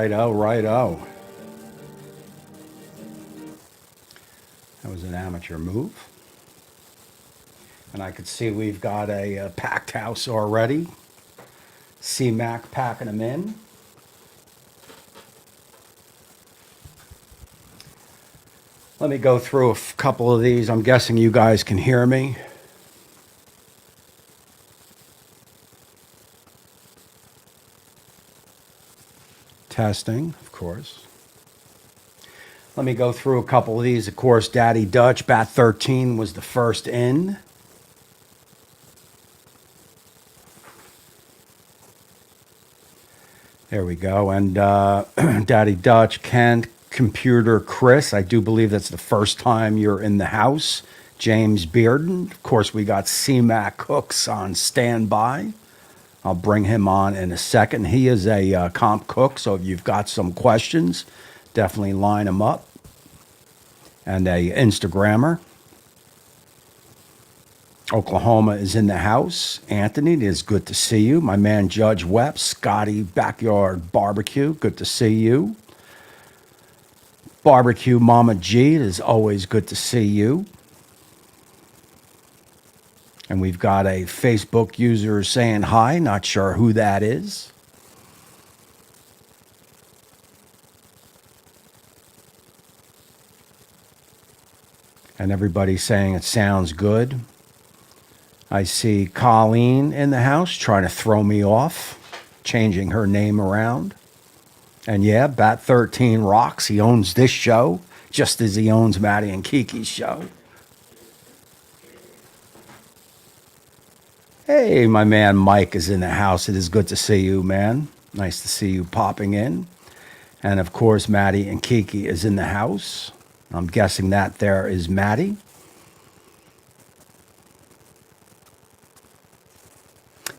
Righto, righto. That was an amateur move. And I could see we've got a packed house already. Cmac packing them in. Let me go through a couple of these. I'm guessing you guys can hear me. Testing, of course. Let me go through a couple of these. Of course, Daddy Dutch, Bat 13 was the first in. There we go. And Daddy Dutch, Kent, Computer Chris, I do believe that's the first time you're in the house. James Bearden. Of course, we got Cmac Cooks on standby. I'll bring him on in a second. He is a comp cook, so if you've got some questions, definitely line him up. And a Instagrammer. Oklahoma is in the house. Anthony, it is good to see you. My man Judge Webb, Scotty Backyard Barbecue, good to see you. Barbecue Mama G, it is always good to see you. And we've got a Facebook user saying hi, not sure who that is. And everybody's saying it sounds good. I see Colleen in the house trying to throw me off, changing her name around. And yeah, Bat 13 rocks. He owns this show, just as he owns Maddie and Kiki's show. Hey, my man Mike is in the house. It is good to see you, man. Nice to see you popping in. And of course, Maddie and Kiki is in the house. I'm guessing that there is Maddie.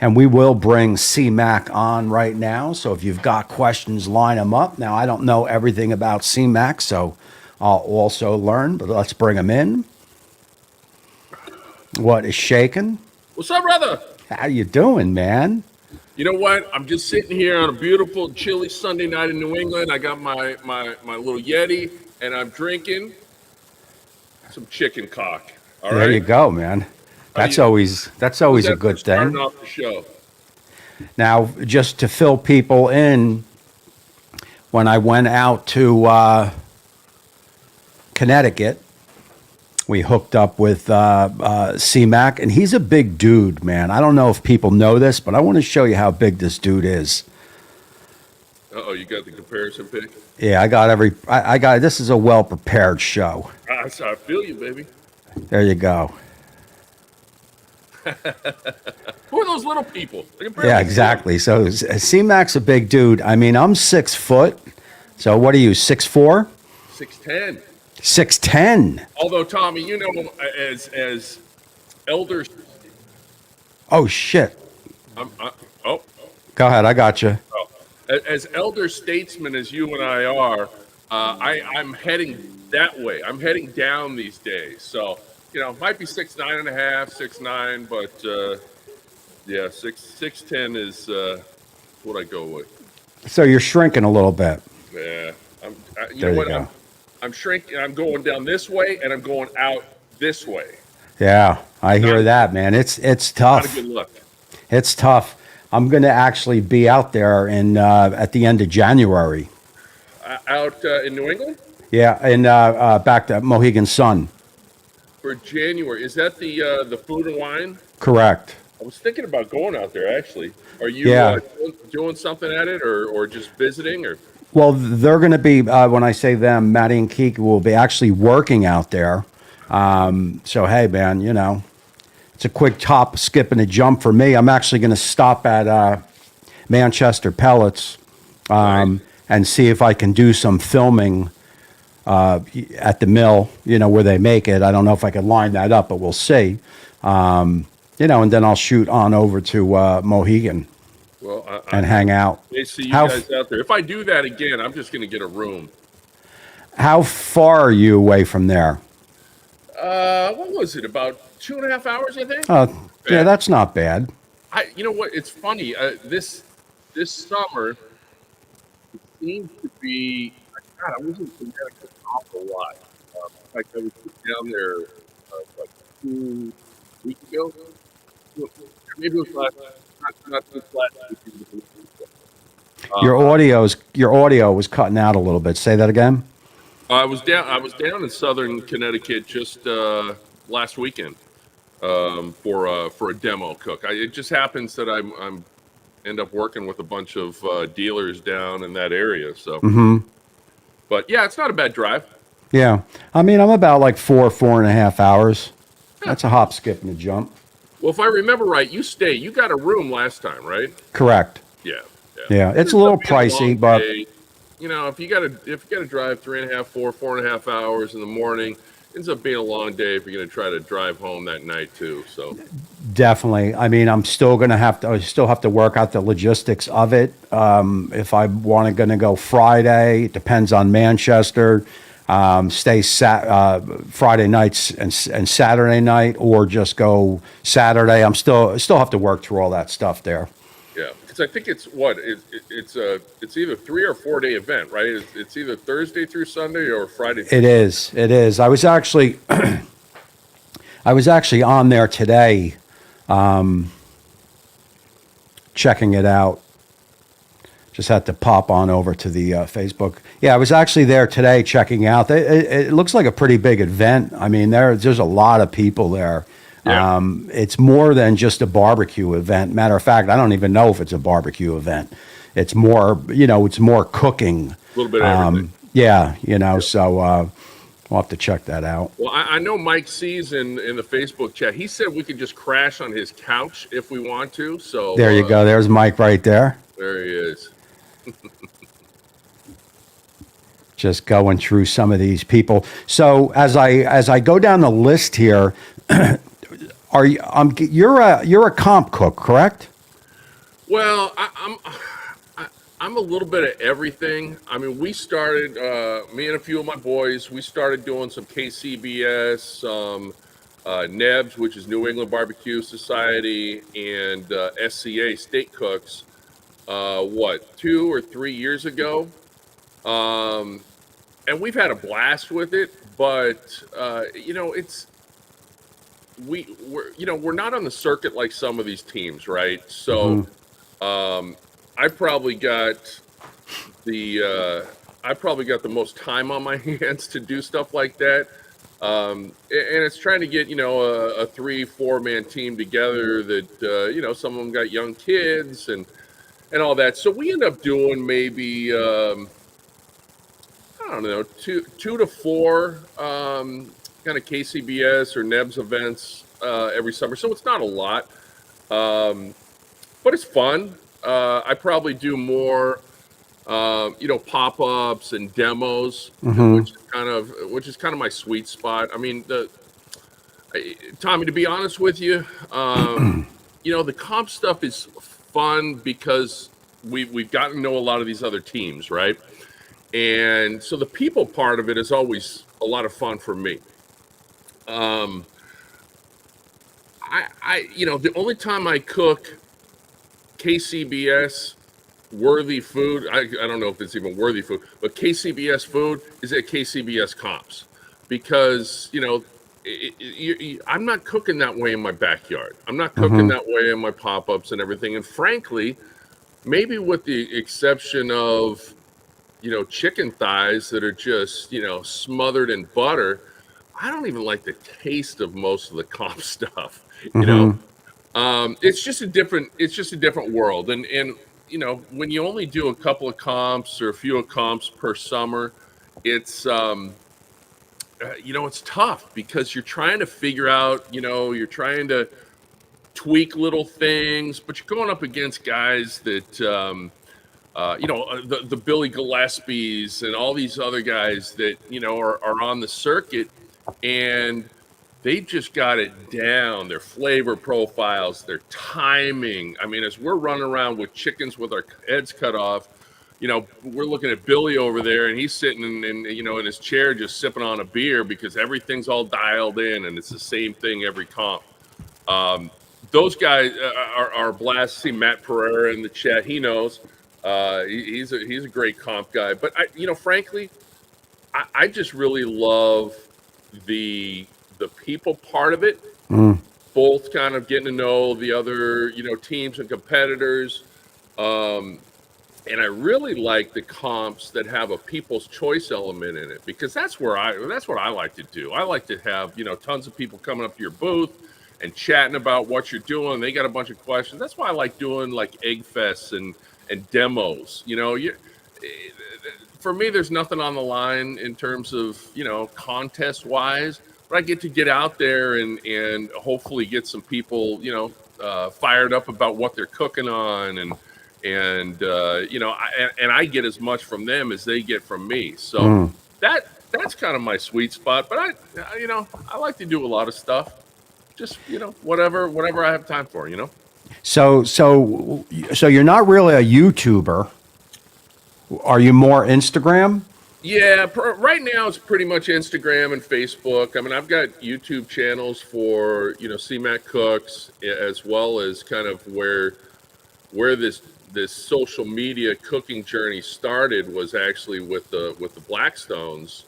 And we will bring Cmac on right now. So if you've got questions, line them up. Now, I don't know everything about Cmac, so I'll also learn, but let's bring them in. What is shaking? What's up, brother? How you doing, man? You know what? I'm just sitting here on a beautiful, chilly Sunday night in New England. I got my little Yeti, and I'm drinking some chicken cock. All right? There you go, man. That's always a good thing. Starting off the show. Now, just to fill people in, when I went out to Connecticut, we hooked up with Cmac, and he's a big dude, man. I don't know if people know this, but I want to show you how big this dude is. Uh-oh, you got the comparison pic? Yeah, I got this is a well-prepared show. I feel you, baby. There you go. Who are those little people? Yeah, exactly. So C-Mac's a big dude. I mean, I'm 6 foot. So what are you, 6'4"? 6'10". 6'10". Although, Tommy, you know, as elders. Oh, shit. Oh. Go ahead. I got you. Oh. As elder statesmen as you and I are, I'm heading that way. I'm heading down these days. So, you know, might be 6'9" and a half, 6'9", but yeah, 6'10" is what I go with. So you're shrinking a little bit. Yeah, you there know you what? go. I'm shrinking. I'm going down this way, and I'm going out this way. Yeah, I hear that, man. It's tough. Not a good look. It's tough. I'm going to actually be out there in at the end of January. Out in New England? Yeah, and back to Mohegan Sun. For January, is that the food and wine? Correct. I was thinking about going out there, actually. Are you doing something at it, or just visiting? Or well, they're going to be, when I say them, Maddie and Keek will be actually working out there. So, hey, man, you know, it's a quick hop, skip, and a jump for me. I'm actually going to stop at Manchester Pellets and see if I can do some filming at the mill, you know, where they make it. I don't know if I can line that up, but we'll see. You know, and then I'll shoot on over to Mohegan and hang out. They see you guys out there. If I do that again, I'm just going to get a room. How far are you away from there? What was it? About 2.5 hours, I think. Oh, yeah, that's not bad. You know what? It's funny. This summer, seems to be. God, I was in Connecticut an awful lot. In fact, I was just down there like 2 weeks ago. Well, maybe it was not this last week. It was a week ago. Your audio was cutting out a little bit. Say that again. I was down. I was down in southern Connecticut just last weekend for a demo cook. It just happens that I'm end up working with a bunch of dealers down in that area. So, but yeah, it's not a bad drive. Yeah. I mean, I'm about like 4.5 hours. Yeah. That's a hop, skip, and a jump. Well, if I remember right, you got a room last time, right? Correct. Yeah, yeah. Yeah. It's a It's little be a long pricey, but day. You know, if you gotta drive 3.5, 4.5 hours in the morning, ends up being a long day if you're gonna try to drive home that night too. So definitely. I mean, I still have to work out the logistics of it. If I going to go Friday, it depends on Manchester. Friday nights and Saturday night, or just go Saturday. Still have to work through all that stuff there. yeah, because I think it's either 3 or 4 day event, right? It's either Thursday through Sunday or Friday through It Sunday. is. It is. I was actually on there today, checking it out. Just had to pop on over to the Facebook. Yeah, I was actually there today checking out. It looks like a pretty big event. I mean, there's a lot of people there. Yeah. It's more than just a barbecue event. Matter of fact, I don't even know if it's a barbecue event. It's more, it's more cooking. A little bit of everything. Yeah, so we'll have to check that out. Well, I know Mike sees in the Facebook chat. He said we could just crash on his couch if we want to. So There you go. There's Mike right there. there he is. Just going through some of these people. So as I go down the list here, you're a comp cook, correct? Well, I'm a little bit of everything. I mean, we started me and a few of my boys. We started doing some KCBS, some NEBS, which is New England Barbecue Society, and SCA State Cooks. 2 or 3 years ago, and we've had a blast with it. But we're not on the circuit like some of these teams, right? So I probably got the most time on my hands to do stuff like that. And it's trying to get a 3-4 man team together that some of them got young kids and all that. So we end up doing maybe I don't know, 2 to 4 kind of KCBS or NEBS events every summer. So it's not a lot, but it's fun. I probably do more pop-ups and demos, which is kind of my sweet spot. I mean, Tommy, to be honest with you, the comp stuff is fun because we've gotten to know a lot of these other teams, right? And so the people part of it is always a lot of fun for me. The only time I cook KCBS worthy food, I don't know if it's even worthy food, but KCBS food is at KCBS comps because I'm not cooking that way in my backyard. I'm not cooking that way in my pop-ups and everything. And frankly, maybe with the exception of chicken thighs that are just smothered in butter, I don't even like the taste of most of the comp stuff. It's just a different world. And when you only do a couple of comps or a few comps per summer, it's it's tough because you're trying to figure out, you're trying to tweak little things, but you're going up against guys that the Billy Gillespies and all these other guys that are on the circuit, and they just got it down. Their flavor profiles, their timing. I mean, as we're running around with chickens with our heads cut off, we're looking at Billy over there, and he's sitting in his chair just sipping on a beer because everything's all dialed in, and it's the same thing every comp. Those guys are a blast. See Matt Pereira in the chat. He knows. He's a great comp guy. But frankly, I just really love the people part of it. Both kind of getting to know the other teams and competitors. And I really like the comps that have a people's choice element in it, because that's what I like to do. I like to have tons of people coming up to your booth and chatting about what you're doing. They got a bunch of questions. That's why I like doing like egg fests and demos. For me, there's nothing on the line in terms of contest wise, but I get to get out there and hopefully get some people fired up about what they're cooking on, and I get as much from them as they get from me. So that's kind of my sweet spot. But I like to do a lot of stuff. Just whatever I have time for. So you're not really a YouTuber. Are you more Instagram? Yeah, right now it's pretty much Instagram and Facebook. I mean, I've got YouTube channels for Cmac Cooks, as well as kind of where this social media cooking journey started was actually with the Blackstones.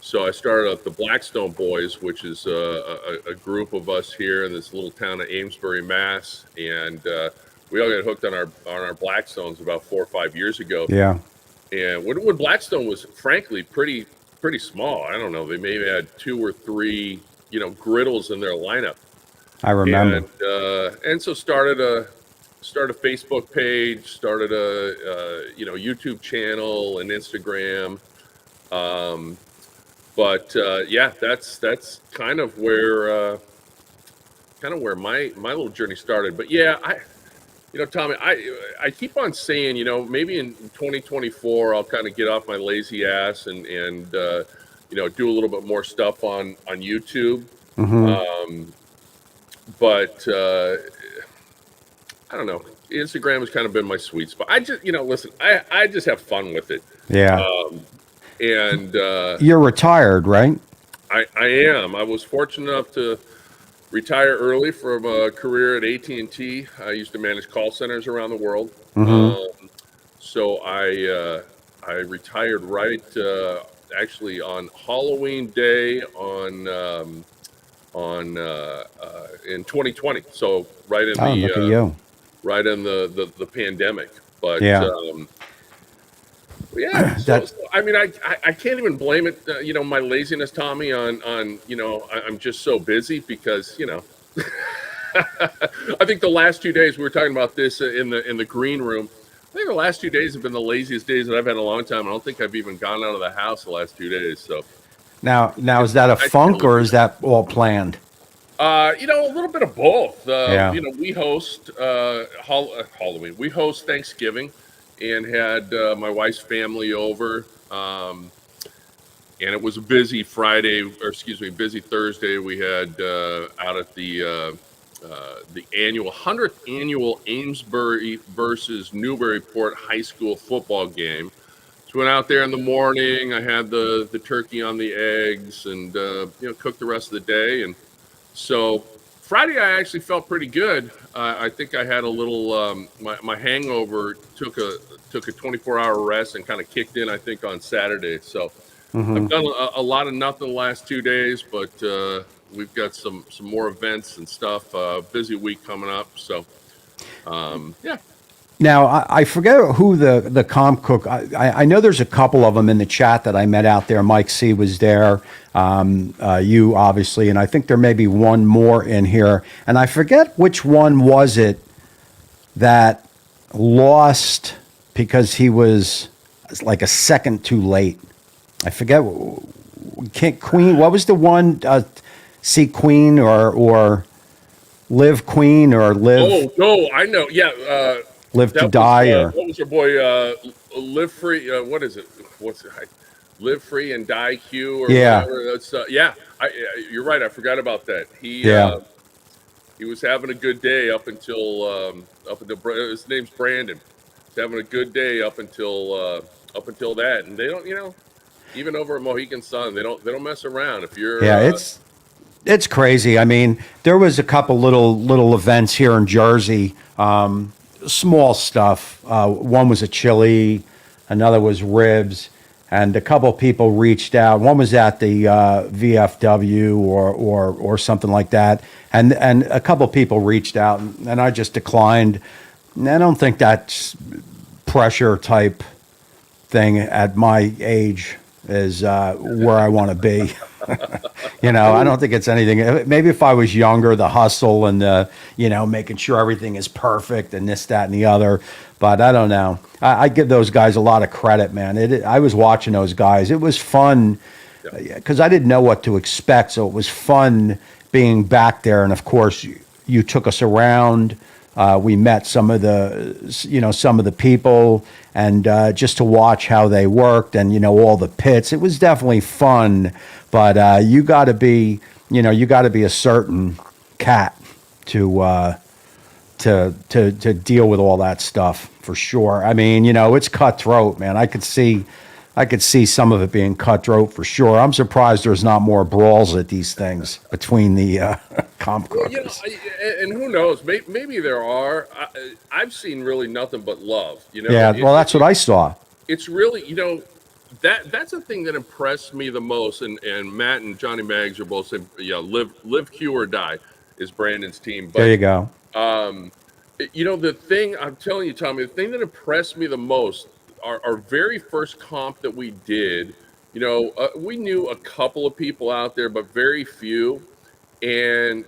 So I started up the Blackstone Boys, which is a group of us here in this little town of Amesbury, Mass, and we all got hooked on our Blackstones about 4 or 5 years ago. Yeah. And when Blackstone was frankly pretty small, I don't know, they maybe had 2 or 3 griddles in their lineup. I remember. And so started a Facebook page, started a YouTube channel and Instagram. Yeah, that's kind of where my little journey started. But yeah, Tommy, I keep on saying, maybe in 2024 I'll kind of get off my lazy ass and do a little bit more stuff on YouTube. But I don't know. Instagram has kind of been my sweet spot. I just, listen, I just have fun with it. Yeah. And you're retired, right? I am. I was fortunate enough to retire early from a career at AT&T. I used to manage call centers around the world. So I retired right actually on Halloween Day in 2020. So right in Look at you. Right in the pandemic. But yeah. Yeah, so, I mean, I can't even blame it, my laziness, Tommy, on I'm just so busy because, I think the last 2 days, we were talking about this in the green room. I think the last 2 days have been the laziest days that I've had in a long time. I don't think I've even gone out of the house the last 2 days. So now is that a funk or is that all planned? A little bit of both. Yeah. We host Halloween. We host Thanksgiving. And had my wife's family over, and it was a busy busy Thursday. We had out at the 100th annual Amesbury versus Newburyport High School football game. So went out there in the morning. I had the turkey on the eggs, and cooked the rest of the day. And so Friday I actually felt pretty good. I think I had a little my hangover took a 24-hour rest and kind of kicked in, I think, on Saturday. So I've done a lot of nothing the last 2 days, but we've got some more events and stuff. Busy week coming up. So yeah. Now, I forget who the comp cook. I know there's a couple of them in the chat that I met out there. Mike C was there, you obviously, and I think there may be one more in here. And I forget which one was it that lost because he was like a second too late. I forget. Queen. What was the one? See Queen or Live Queen or Live. Oh no, I know. Yeah. Live to Die, or what was your boy? Live Free. What is it? What's it? Live Free and Die Q, or whatever. That's yeah. You're right. I forgot about that. He was having a good day up until his name's Brandon. He's having a good day up until that, and they don't, even over at Mohegan Sun, they don't mess around. If you're it's crazy. I mean, there was a couple little events here in Jersey. small stuff. One was a chili, another was ribs, and a couple of people reached out. One was at the VFW or something like that, and a couple of people reached out, and I just declined. And I don't think that's pressure type thing at my age is where I want to be. I don't think it's anything. Maybe if I was younger, the hustle and the, making sure everything is perfect and this, that, and the other. But I don't know. I give those guys a lot of credit, man. I was watching those guys. It was fun because I didn't know what to expect. So it was fun being back there. And of course, you took us around. We met some of the people, and just to watch how they worked, and all the pits. It was definitely fun, but you got to be a certain cat to deal with all that stuff for sure. I mean, it's cutthroat, man. I could see some of it being cutthroat for sure. I'm surprised there's not more brawls at these things between the comp cookers. And who knows? Maybe there are. I've seen really nothing but love. Yeah, well, that's what I saw. It's really, that's the thing that impressed me the most. And Matt and Johnny Maggs are both saying, live, Q or die is Brandon's team. But, there you go. The thing I'm telling you, Tommy, the thing that impressed me the most, our very first comp that we did, we knew a couple of people out there, but very few. And,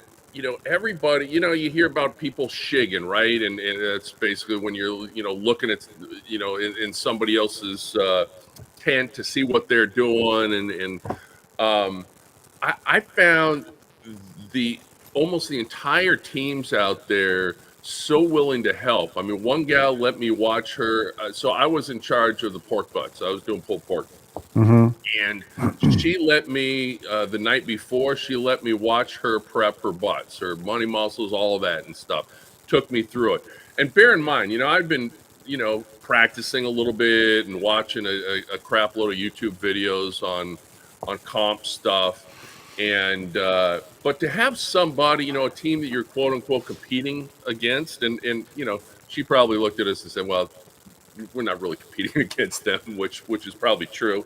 everybody, you hear about people shigging, right? And that's basically when you're, looking at, in somebody else's tent to see what they're doing. I found almost the entire teams out there so willing to help. I mean, one gal let me watch her. So I was in charge of the pork butts. I was doing pulled pork. Mm-hmm. And she let me, the night before, she let me watch her prep her butts, her money muscles, all of that and stuff. Took me through it. And bear in mind, I've been, practicing a little bit and watching a crap load of YouTube videos on comp stuff. And but to have somebody, a team that you're quote unquote competing against, and she probably looked at us and said, well, we're not really competing against them, which is probably true.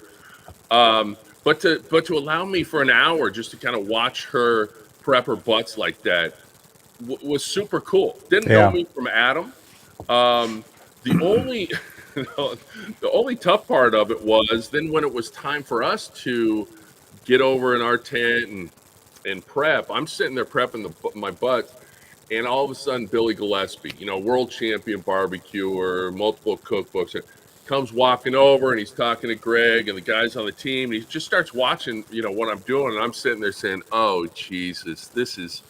But to allow me for an hour just to kind of watch her prep her butts like that was super cool. Didn't know me from Adam. The only the only tough part of it was then when it was time for us to get over in our tent and prep. I'm sitting there prepping my butt, and all of a sudden Billy Gillespie, world champion barbecuer, multiple cookbooks, comes walking over and he's talking to Greg and the guys on the team. And he just starts watching, what I'm doing, and I'm sitting there saying, "Oh Jesus, this is."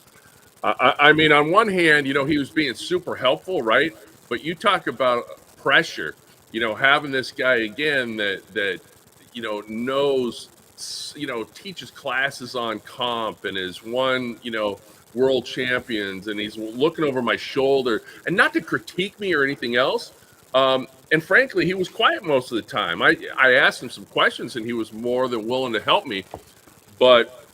I mean, on one hand, he was being super helpful, right? But you talk about pressure, having this guy again that knows. Teaches classes on comp and is won, world champions, and he's looking over my shoulder, and not to critique me or anything else. And frankly, he was quiet most of the time. I asked him some questions, and he was more than willing to help me. But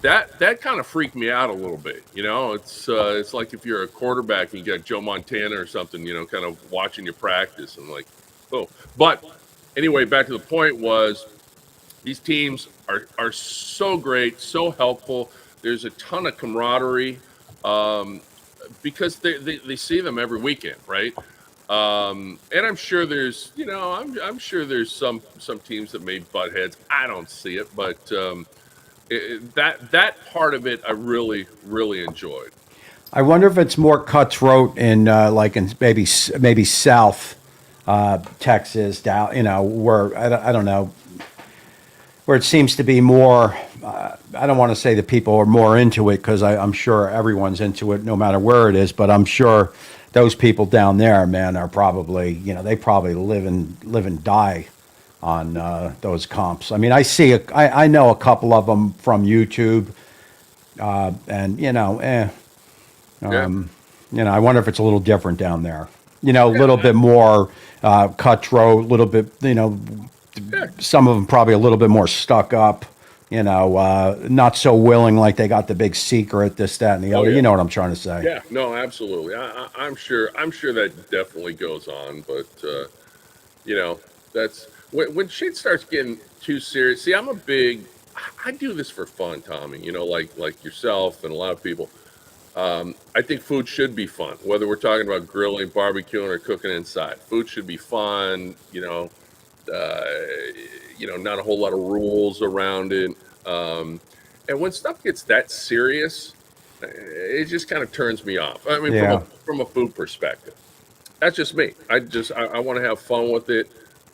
that kind of freaked me out a little bit. It's like if you're a quarterback and you got Joe Montana or something, kind of watching you practice and like, oh. But anyway, back to the point was. These teams are so great, so helpful. There's a ton of camaraderie because they see them every weekend, right? And I'm sure there's, I'm sure there's some teams that may butt heads. I don't see it, but that part of it I really, really enjoyed. I wonder if it's more cutthroat in in maybe South Texas, down, where I don't know. Where it seems to be more, I don't want to say that people are more into it because I'm sure everyone's into it no matter where it is, but I'm sure those people down there, man, are probably, they probably live and die on those comps. I mean, I know a couple of them from YouTube, and I wonder if it's a little different down there. A little bit more cutthroat, a little bit, some of them probably a little bit more stuck up not so willing, like they got the big secret, this, that, and the Oh other. yeah. You know what I'm trying to say? Yeah, no, absolutely. I'm sure. I'm sure that definitely goes on, but you know, that's when shit starts getting too serious. See, I'm a big. I do this for fun, Tommy. You know, like yourself and a lot of people. I think food should be fun, whether we're talking about grilling, barbecuing, or cooking inside. Food should be fun. Uh, not a whole lot of rules around it. Um, and when stuff gets that serious, it just kind of turns me off. I mean, Yeah. from a food perspective, that's just me. I want to have fun with it.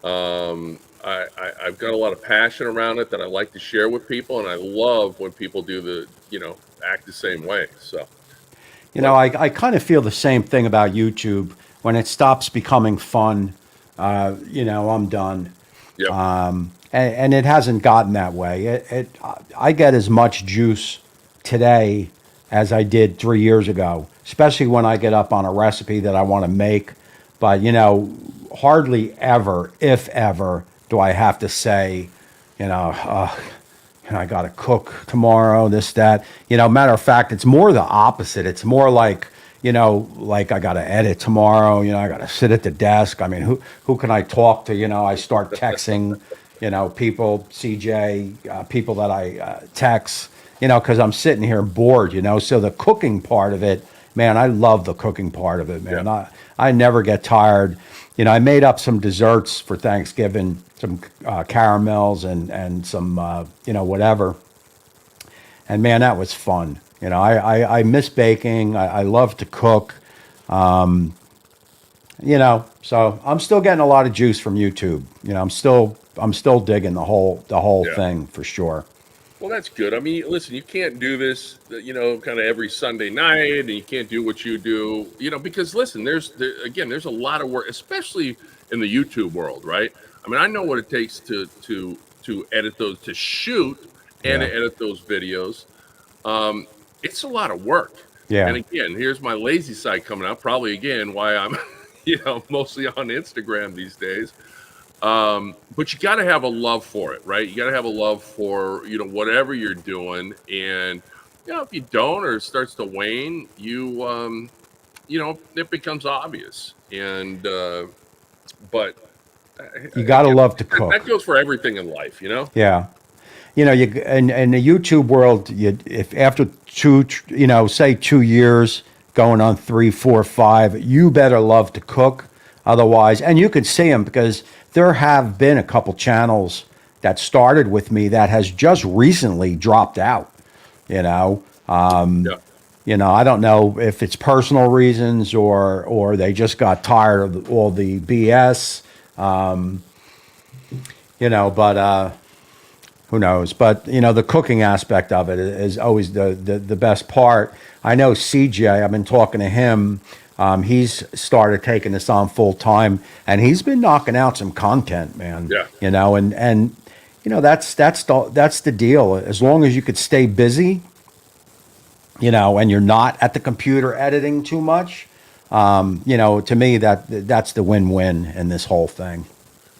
I've got a lot of passion around it that I like to share with people, and I love when people do act the same way. So, but I kind of feel the same thing about YouTube. When it stops becoming fun, I'm done. yep, And it hasn't gotten that way. I get as much juice today as I did 3 years ago, especially when I get up on a recipe that I want to make. But, hardly ever, if ever, do I have to say, you know, uh, I got to cook tomorrow, this, that. Matter of fact, it's more the opposite. It's more like I got to edit tomorrow. I got to sit at the desk. I mean, who can I talk to? I start texting, people, CJ, people that I text, because I'm sitting here bored. So the cooking part of it, man, I love the cooking part of it, man. yep. I never get tired. I made up some desserts for Thanksgiving, some caramels and some whatever. And man, that was fun. I miss baking. I love to cook. So I'm still getting a lot of juice from YouTube. I'm still digging the whole Yeah. thing for sure. Well, that's good. I mean, listen, you can't do this, kind of every Sunday night, and you can't do what you do, because listen, there's a lot of work, especially in the YouTube world, right? I mean, I know what it takes to edit those, to shoot and Yeah. edit those videos. Um, it's a lot of work. And Yeah. again, here's my lazy side coming out. Probably again why I'm, mostly on Instagram these days. But you got to have a love for it, right? You got to have a love for whatever you're doing, and if you don't or it starts to wane, it becomes obvious. And but You got to again, love to that cook. goes for everything in life. Yeah. In the YouTube world, if after say 2 years, going on three, four, five, you better love to cook. Otherwise, and you can see them because there have been a couple channels that started with me that has just recently dropped out. You know, Yeah. I don't know if it's personal reasons or they just got tired of all the BS. But who knows? But the cooking aspect of it is always the best part. I know CJ. I've been talking to him. He's started taking this on full time, and he's been knocking out some content, man. Yeah. And that's the deal. As long as you could stay busy, and you're not at the computer editing too much, to me that's the win-win in this whole thing.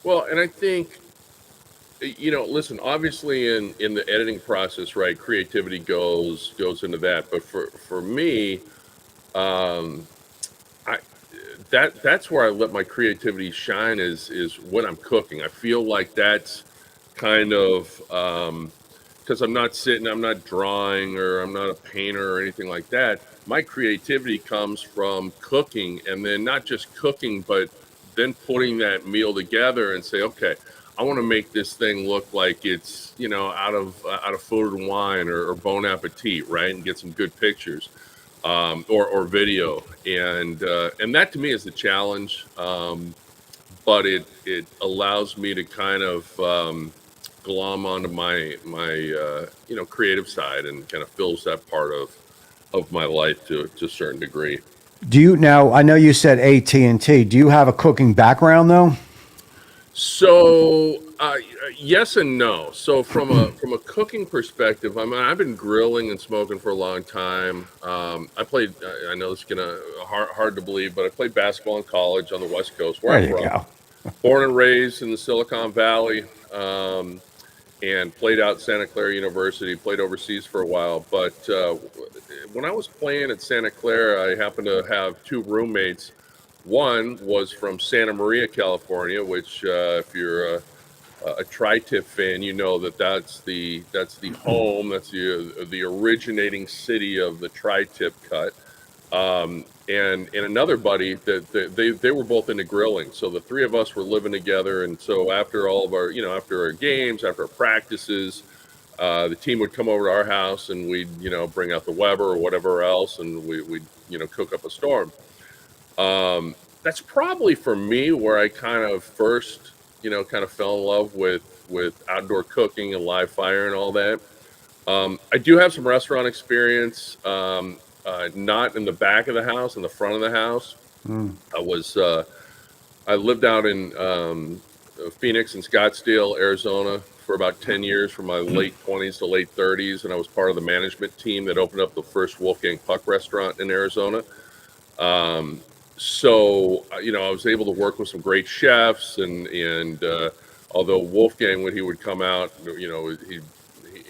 Well, and I think listen, obviously in the editing process, right, creativity goes into that. But for me, um, I that's where I let my creativity shine is when I'm cooking. I feel like that's kind of because I'm not drawing, or I'm not a painter or anything like that. My creativity comes from cooking, and then not just cooking, but then putting that meal together and say, okay, I want to make this thing look like it's out of Food and Wine or Bon Appetit, right, and get some good pictures, or video, and that to me is the challenge. But it allows me to kind of glom onto my creative side, and kind of fills that part of my life to a certain degree. Do you now? I know you said AT&T. Do you have a cooking background though? So yes and no. So from a cooking perspective, I mean, I've been grilling and smoking for a long time. I played. I know it's gonna hard to believe, but I played basketball in college on the West Coast, where There I'm you from. go. Born and raised in the Silicon Valley. Um, and played out Santa Clara University, played overseas for a while. But when I was playing at Santa Clara, I happened to have two roommates. One was from Santa Maria, California, which if you're a tri-tip fan, you know that's the home, that's the originating city of the tri-tip cut. And another buddy that they were both into grilling, so the three of us were living together. And so after all of our, after our games, after our practices, the team would come over to our house, and we'd bring out the Weber or whatever else, and we'd cook up a storm. That's probably for me where I kind of first kind of fell in love with outdoor cooking and live fire and all that. I do have some restaurant experience, not in the back of the house, in the front of the house. Mm. I lived out in Phoenix and Scottsdale, Arizona for about 10 years, from my late 20s to late 30s, and I was part of the management team that opened up the first Wolfgang Puck restaurant in Arizona. So I was able to work with some great chefs, and although Wolfgang, when he would come out,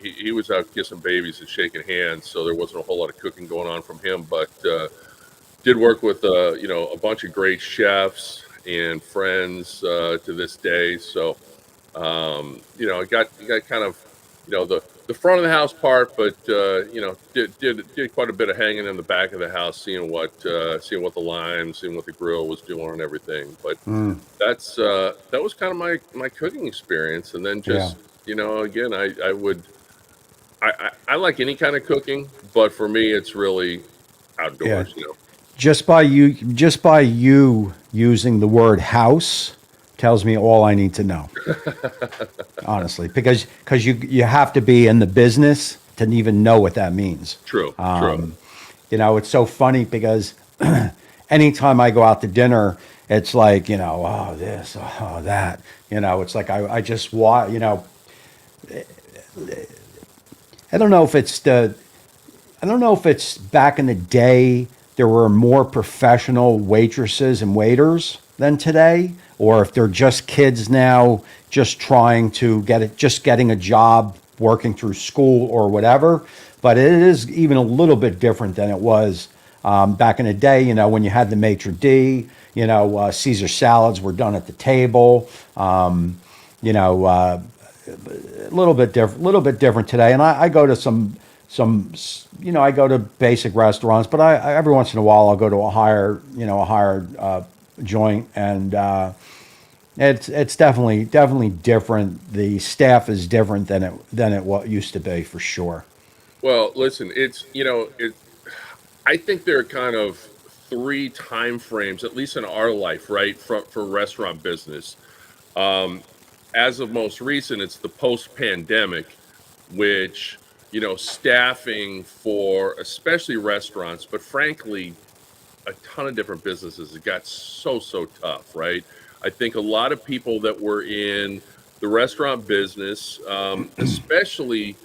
he was out kissing babies and shaking hands, so there wasn't a whole lot of cooking going on from him. But did work with a bunch of great chefs and friends to this day. So I got kind of the front of the house part, but did quite a bit of hanging in the back of the house, seeing what the lime, seeing what the grill was doing and everything. But Mm. that was kind of my cooking experience. And then just again, I like any kind of cooking, but for me it's really outdoors. Yeah. Just by you using the word house tells me all I need to know. Honestly, because you have to be in the business to even know what that means. True. It's so funny because anytime I go out to dinner, it's like, oh, this, oh, that. It's like I just want, I don't know if it's back in the day there were more professional waitresses and waiters than today, or if they're just kids now just trying to getting a job working through school or whatever. But it is even a little bit different than it was back in the day, when you had the maitre d', Caesar salads were done at the table. A little bit different today. And I go to I go to basic restaurants, but I every once in a while I'll go to a higher joint, and it's definitely different. The staff is different than it what used to be, for sure. Well, listen, I think there are kind of three time frames, at least in our life, right, for restaurant business. As of most recent, it's the post-pandemic, which, staffing for especially restaurants, but frankly, a ton of different businesses, it got so tough, right? I think a lot of people that were in the restaurant business, especially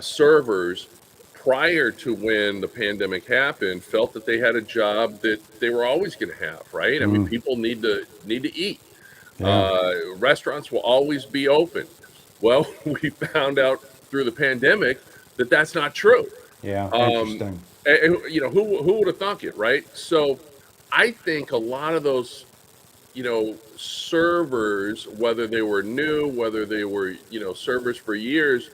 servers, prior to when the pandemic happened, felt that they had a job that they were always going to have, right? I mean, people need to eat. Yeah. Restaurants will always be open. Well, we found out through the pandemic that that's not true. Yeah. Um, Interesting. who would have thunk it, right? So, I think a lot of those, servers, whether they were new, whether they were, servers for years,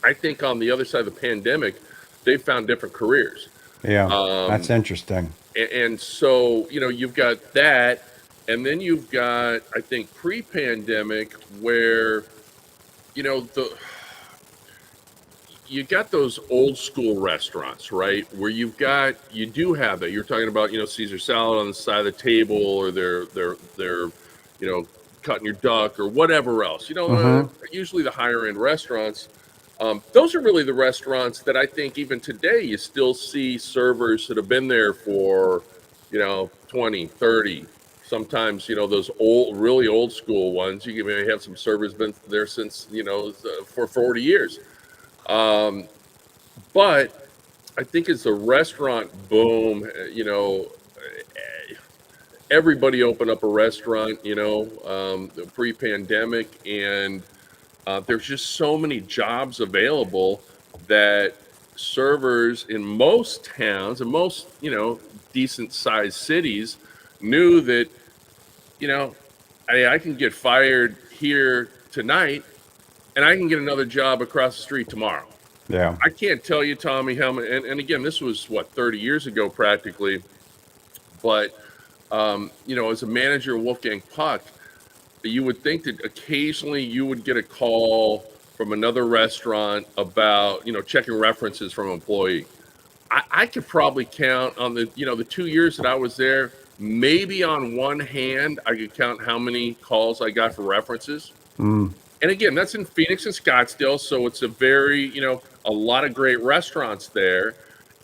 I think on the other side of the pandemic, they found different careers. Yeah. That's Um, interesting. and so, you've got that. And then you've got, I think, pre-pandemic, where, the you got those old school restaurants, right? Where you do have that. You're talking about, Caesar salad on the side of the table, or they're cutting your duck or whatever else. Mm-hmm. Usually the higher end restaurants. Those are really the restaurants that I think even today you still see servers that have been there for, 20, 30. Sometimes, those really old school ones, you may have some servers been there since, for 40 years. Um, but I think as the restaurant boom, everybody opened up a restaurant, pre-pandemic, and there's just so many jobs available that servers in most towns and most, decent sized cities knew that, I can get fired here tonight and I can get another job across the street tomorrow. Yeah. I can't tell you, Tommy, how many, and again, this was what, 30 years ago practically, but, as a manager of Wolfgang Puck, you would think that occasionally you would get a call from another restaurant about, checking references from an employee. I could probably count on the 2 years that I was there, maybe on one hand, I could count how many calls I got for references. And again, that's in Phoenix and Scottsdale, so it's a very, a lot of great restaurants there.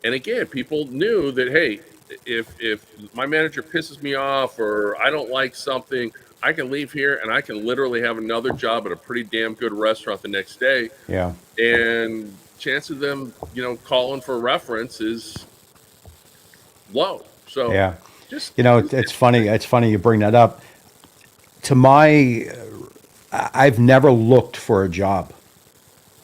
And again, people knew that, hey, if my manager pisses me off or I don't like something, I can leave here and I can literally have another job at a pretty damn good restaurant the next day. Yeah. And chance of them, calling for a reference is low. So Yeah. just It's funny. It's funny you bring that up. To my, I've never looked for a job.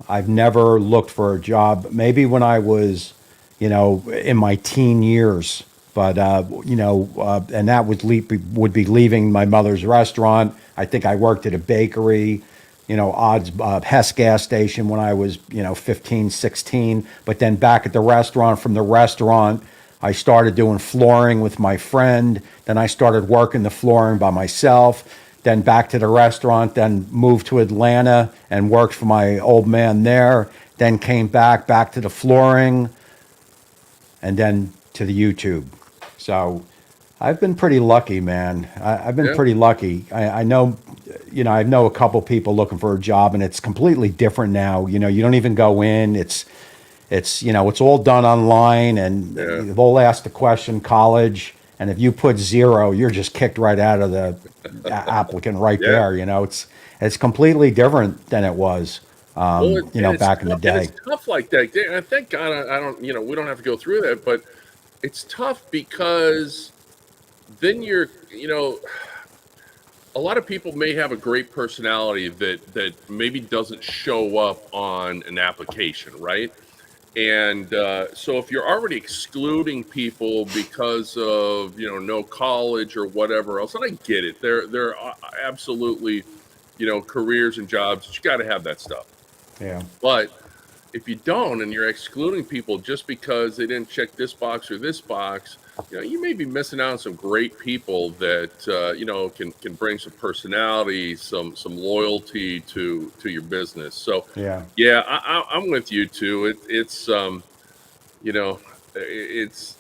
I've never looked for a job. Maybe when I was, in my teen years, but and that would be leaving my mother's restaurant. I think I worked at a bakery, odds Hess gas station when I was 15, 16. But then back at the restaurant, from the restaurant, I started doing flooring with my friend. Then I started working the flooring by myself. Then back to the restaurant, then moved to Atlanta and worked for my old man there. Then came back to the flooring, and then to the YouTube. So I've been pretty lucky, man. I've been Yeah. pretty lucky. I know, I know a couple people looking for a job, and it's completely different now. You don't even go in. It's all done online, and Yeah. they'll ask the question, college, and if you put 0, you're just kicked right out of the applicant right Yeah. there. It's completely different than it was, Well, and back in the tough, and day. it's tough like that. And thank God I don't, we don't have to go through that, but it's tough because then a lot of people may have a great personality that maybe doesn't show up on an application, right? And so if you're already excluding people because of no college or whatever else, and I get it, there are absolutely careers and jobs that you got to have that stuff. Yeah. But if you don't, and you're excluding people just because they didn't check this box or this box, you may be missing out on some great people that can bring some personality, some loyalty to your business. So Yeah. yeah, I'm with you too. It's it's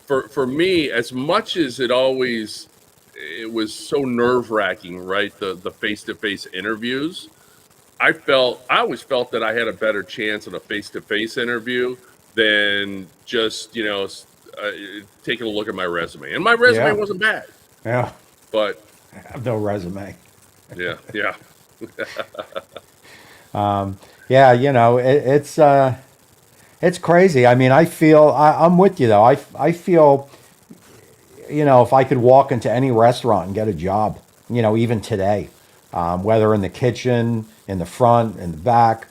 for me, as much as it was so nerve wracking, right? The face to face interviews. I always felt that I had a better chance in a face to face interview than just taking a look at my resume. And my resume Yeah. wasn't bad, Yeah. but I have no resume. yeah, yeah, Yeah, it's crazy. I mean, I'm with you though. I feel, if I could walk into any restaurant and get a job, even today, whether in the kitchen, in the front, in the back,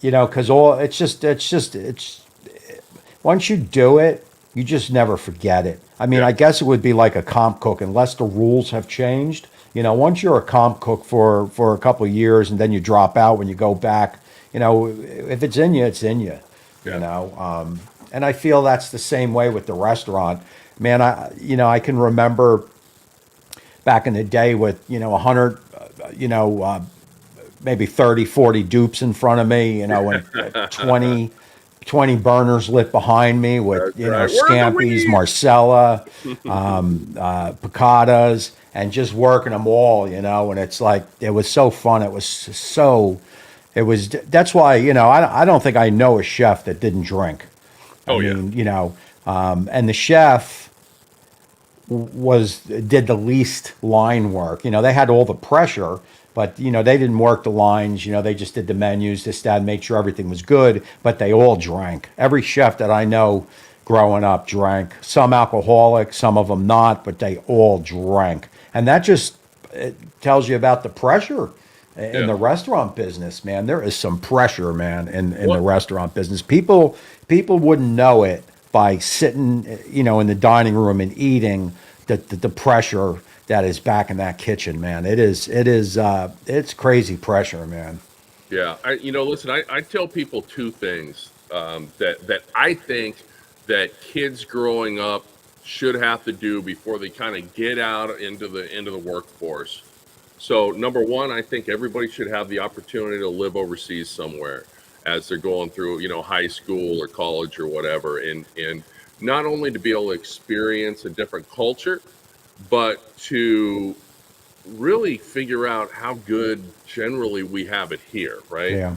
because it's once you do it, you just never forget it. I mean, Yeah. I guess it would be like a comp cook, unless the rules have changed. Once you're a comp cook for a couple of years and then you drop out when you go back, if it's in you, it's in you. Yeah. And I feel that's the same way with the restaurant. Man, I can remember back in the day with 100, maybe 30, 40 dupes in front of me, and 20 burners lit behind me with, That's right. Where are the Scampi's, weeds? Marcella, picadas, and just working them all, and it's like, it was so fun. That's why, I don't think I know a chef that didn't drink. Oh, yeah. And the chef did the least line work. They had all the pressure, but they didn't work the lines. They just did the menus, this, that, make sure everything was good. But they all drank. Every chef that I know growing up drank. Some alcoholic, some of them not, but they all drank. And that just, it tells you about the pressure In the Yeah. restaurant business, man, there is some pressure, man, in the What? restaurant business. People wouldn't know it by sitting, in the dining room and eating the pressure that is back in that kitchen, man. It's crazy pressure, man. Yeah, listen, I tell people two things that I think that kids growing up should have to do before they kind of get out into the workforce. So number one, I think everybody should have the opportunity to live overseas somewhere as they're going through, high school or college or whatever, and not only to be able to experience a different culture, but to really figure out how good generally we have it here, right? Yeah,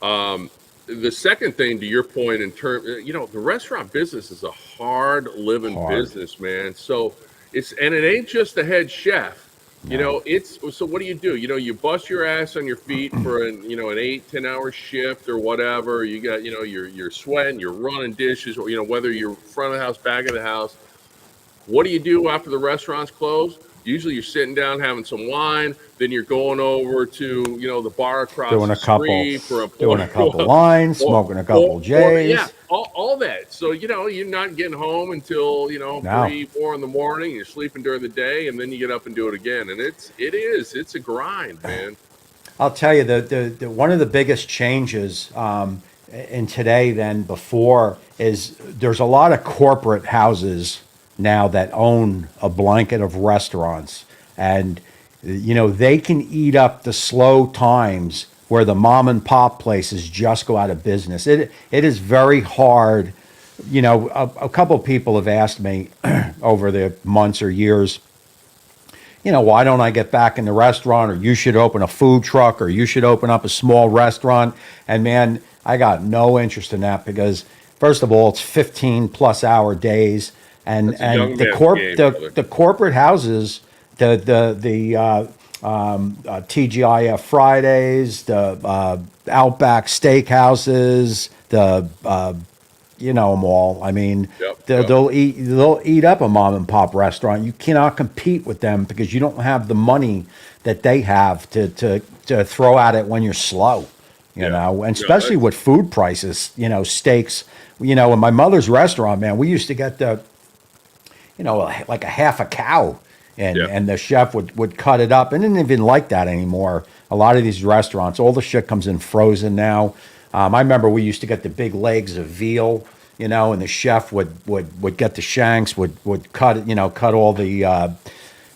Um, the second thing, to your point, in terms, the restaurant business is a hard living hard. business, man. So and it ain't just the head chef. No. It's so what do? You bust your ass on your feet for an 8-10 hour shift or whatever. You got, you're sweating, you're running dishes, or, whether you're front of the house, back of the house. What do you do after the restaurant's closed? Usually you're sitting down having some wine, then you're going over to, the bar across Doing the a couple, street for a doing pour, a couple lines, smoking a couple yeah, J's. all that. So, you're not getting home until, No. 3, 4 in the morning. You're sleeping during the day, and then you get up and do it again. And it's a grind, man. I'll tell you the one of the biggest changes in today than before is there's a lot of corporate houses now that own a blanket of restaurants, and they can eat up the slow times where the mom and pop places just go out of business. It is very hard. A couple of people have asked me over the months or years, why don't I get back in the restaurant, or you should open a food truck, or you should open up a small restaurant. And man, I got no interest in that because first of all, it's 15+ hour days. And That's a young the man's game, brother. the corporate houses, TGIF Fridays, the Outback Steakhouses, the you know them all. I mean, Yep, they'll, yep. they'll eat up a mom and pop restaurant. You cannot compete with them because you don't have the money that they have to throw at it when you're slow. Yeah. And No, especially with food prices, steaks. In my mother's restaurant, man, we used to get like a half a cow, and yeah. the chef would cut it up. And didn't even like that anymore. A lot of these restaurants, all the shit comes in frozen now. I remember we used to get the big legs of veal, and the chef would get the shanks, would cut it, cut all the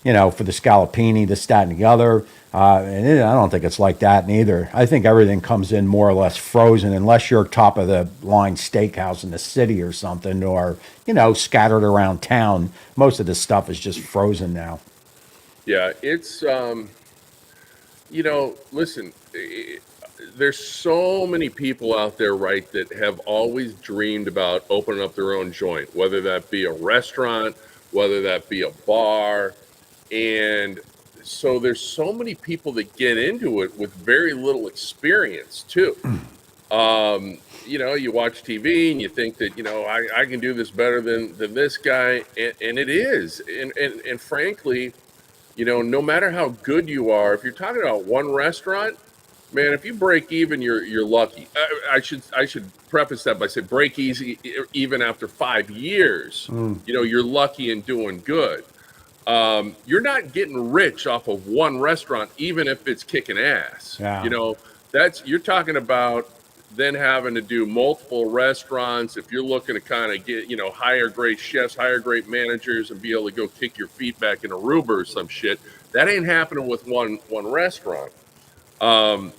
for the scallopini, this, that, and the other. I don't think it's like that neither. I think everything comes in more or less frozen, unless you're top of the line steakhouse in the city or something, or scattered around town. Most of the stuff is just frozen now. Yeah, it's listen, there's so many people out there, right, that have always dreamed about opening up their own joint, whether that be a restaurant, whether that be a bar. And so there's so many people that get into it with very little experience, too. You watch TV and you think that, I can do this better than this guy. And it is. And frankly, no matter how good you are, if you're talking about one restaurant, man, if you break even, you're lucky. I should preface that by saying break easy even after 5 years. You're lucky and doing good. You're not getting rich off of one restaurant, even if it's kicking ass. Yeah. That's you're talking about then having to do multiple restaurants. If you're looking to kind of get, higher grade chefs, higher grade managers, and be able to go kick your feet back in Aruba or some shit, that ain't happening with one restaurant. Um,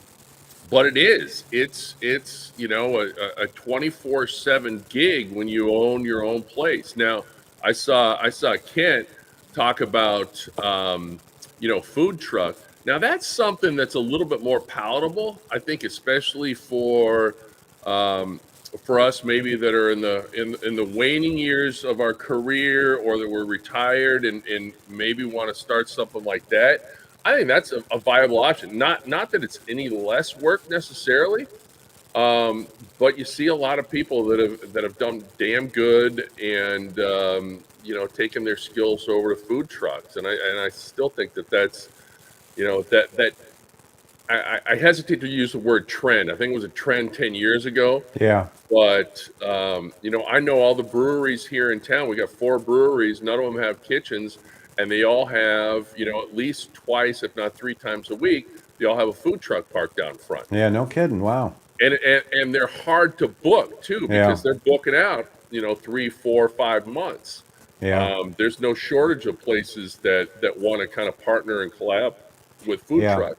but it is. It's a 24/7 gig when you own your own place. Now, I saw Kent talk about food truck. Now that's something that's a little bit more palatable, I think, especially um, for us maybe that are in the waning years of our career, or that we're retired and maybe want to start something like that. I think that's a viable option. Not that it's any less work necessarily, um, but you see a lot of people that have done damn good, and taken their skills over to food trucks, and I still think that's that I hesitate to use the word trend. I think it was a trend 10 years ago. Yeah. But I know all the breweries here in town. We got 4 breweries. None of them have kitchens, and they all have, at least twice, if not 3 times a week, they all have a food truck parked down front. Yeah. No kidding. Wow. And they're hard to book too Yeah. because they're booking out, 3, 4, 5 months. Yeah. There's no shortage of places that want to kind of partner and collab with food Yeah. trucks.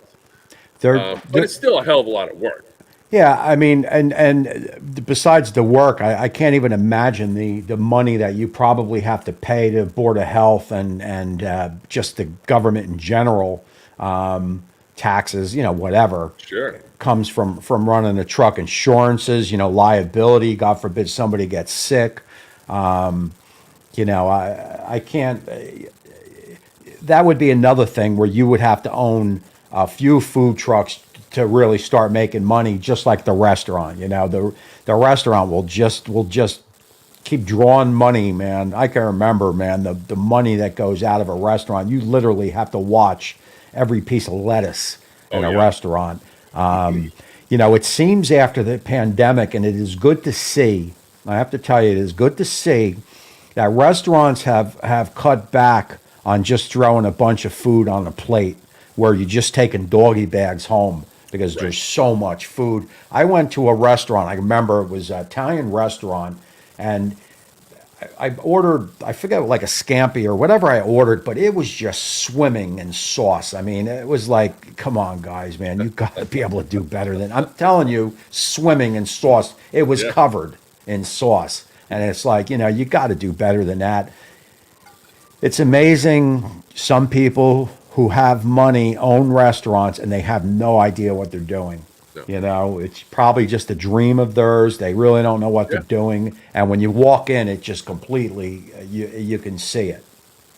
They're, But they're it's still a hell of a lot of work. Yeah, I mean, and besides the work, I can't even imagine the money that you probably have to pay to Board of Health and just the government in general, taxes, whatever Sure. comes from running a truck, insurances, liability. God forbid somebody gets sick. I can't. That would be another thing where you would have to own a few food trucks to really start making money, just like the restaurant. The restaurant will just keep drawing money, man. I can remember, man, the money that goes out of a restaurant. You literally have to watch every piece of lettuce in Oh, a yeah. restaurant. It seems after the pandemic, and it is good to see. I have to tell you, it is good to see that restaurants have cut back on just throwing a bunch of food on a plate where you're just taking doggy bags home because Right. there's so much food. I went to a restaurant, I remember it was an Italian restaurant, and I ordered, I forget, like a scampi or whatever I ordered, but it was just swimming in sauce. I mean, it was like, come on, guys, man, you got to be able to do better than, I'm telling you, swimming in sauce. It was Yeah. covered in sauce. And it's like, you got to do better than that. It's amazing. Some people who have money own restaurants and they have no idea what they're doing. No. It's probably just a dream of theirs. They really don't know what they're Yeah. doing. And when you walk in, it just completely, you can see it.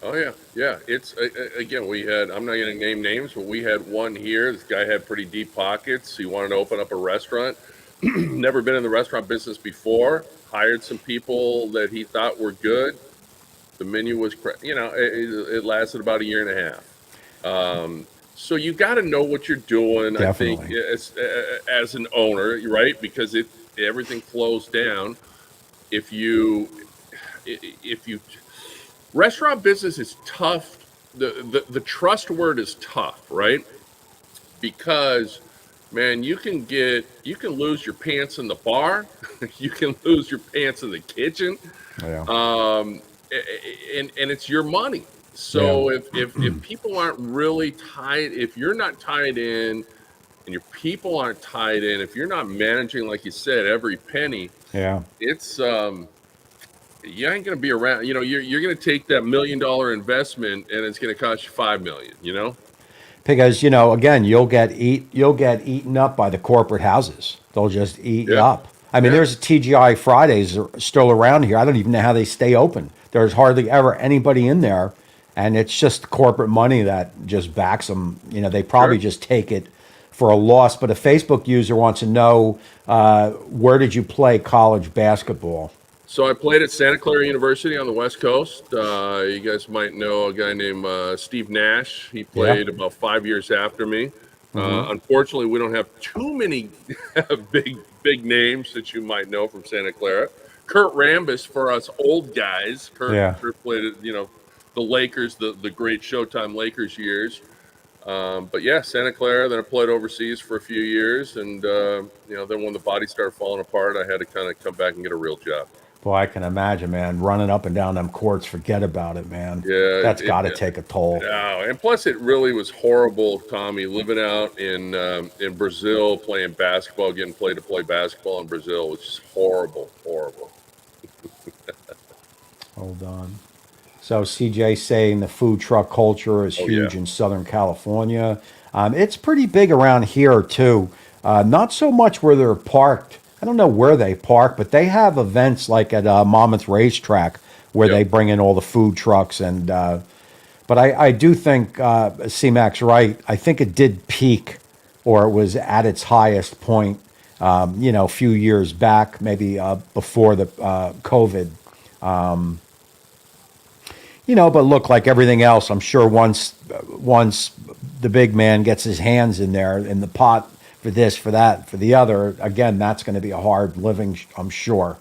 Oh yeah, yeah. It's again. We had. I'm not going to name names, but we had one here. This guy had pretty deep pockets. He wanted to open up a restaurant. Never been in the restaurant business before. Hired some people that he thought were good. The menu was, it lasted about a year and a half. So you got to know what you're doing. I think Definitely. as an owner, right? Because everything flows down. If you if you restaurant business is tough. The trust word is tough, right? Because man, you can lose your pants in the bar, you can lose your pants in the kitchen, Yeah. um, and it's your money. Yeah. So if people aren't really tied, if you're not tied in, and your people aren't tied in, if you're not managing, like you said, every penny, Yeah. it's you ain't gonna be around. You're gonna take that $1 million investment, and it's gonna cost you 5 million. Because, again, you'll get eaten up by the corporate houses. They'll just eat you Yeah, up. I mean, yeah, there's TGI Fridays are still around here. I don't even know how they stay open. There's hardly ever anybody in there, and it's just corporate money that just backs them. They probably sure. just take it for a loss. But a Facebook user wants to know, where did you play college basketball? So I played at Santa Clara University on the West Coast. You guys might know a guy named Steve Nash. He Yeah. played about 5 years after me. Hmm. Unfortunately, we don't have too many big names that you might know from Santa Clara. Kurt Rambis for us old guys. Yeah. Kurt played at the Lakers, the great Showtime Lakers years. But yeah, Santa Clara. Then I played overseas for a few years, and then when the body started falling apart, I had to kind of come back and get a real job. Boy, I can imagine, man, running up and down them courts. Forget about it, man. Yeah, That's got to take a toll. and plus it really was horrible, Tommy, living out in Brazil, playing basketball, getting played to play basketball in Brazil was just horrible, horrible. Hold on. So CJ saying the food truck culture is Oh yeah, huge in Southern California. It's pretty big around here too. Not so much where they're parked. I don't know where they park, but they have events like at Monmouth Racetrack where yep. they bring in all the food trucks. And but I do think C-Mac's right. I think it did peak, or it was at its highest point. A few years back, maybe before the COVID. But look, like everything else, I'm sure once the big man gets his hands in there in the pot for this, for that, for the other, again, that's going to be a hard living, I'm sure.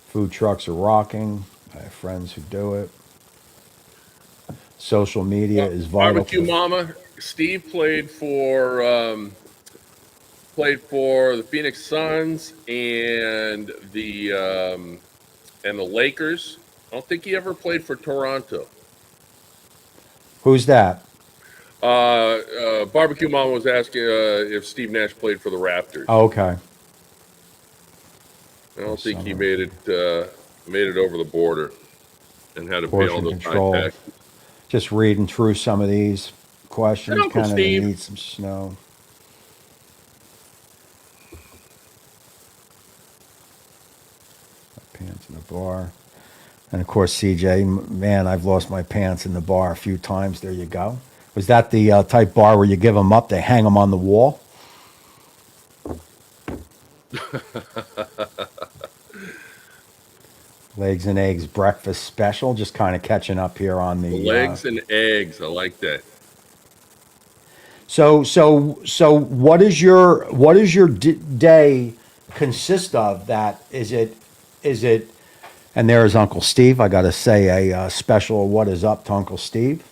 Food trucks are rocking. I have friends who do it. Social media is vital to Barbecue the. Mama, Steve played for the Phoenix Suns and the Lakers. I don't think he ever played for Toronto. Who's that? Barbecue Mama was asking if Steve Nash played for the Raptors. Oh, okay. I don't think he Summer. made it over the border and had to pay all Portion those high control. taxes. Just reading through some of these And questions. Uncle Canada Steve. needs some snow. Pants in the bar. And of course, CJ, man, I've lost my pants in the bar a few times. There you go. Was that the type bar where you give them up, they hang them on the wall? Legs and eggs breakfast special. Just kind of catching up here on The the. legs and eggs. I like that. So what is your day consist of? That is it. And there's Uncle Steve. I got to say a special what is up to Uncle Steve.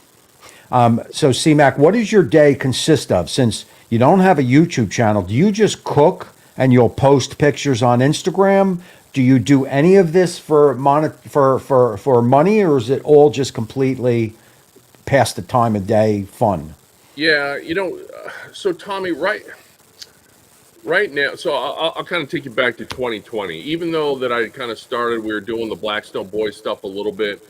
So CMAC, what does your day consist of? Since you don't have a YouTube channel, do you just cook and you'll post pictures on Instagram? Do you do any of this for money, or is it all just completely pass the time of day fun? Yeah, so Tommy, right now, so I'll kind of take you back to 2020. Even though that I kind of started, we were doing the Blackstone Boys stuff a little bit.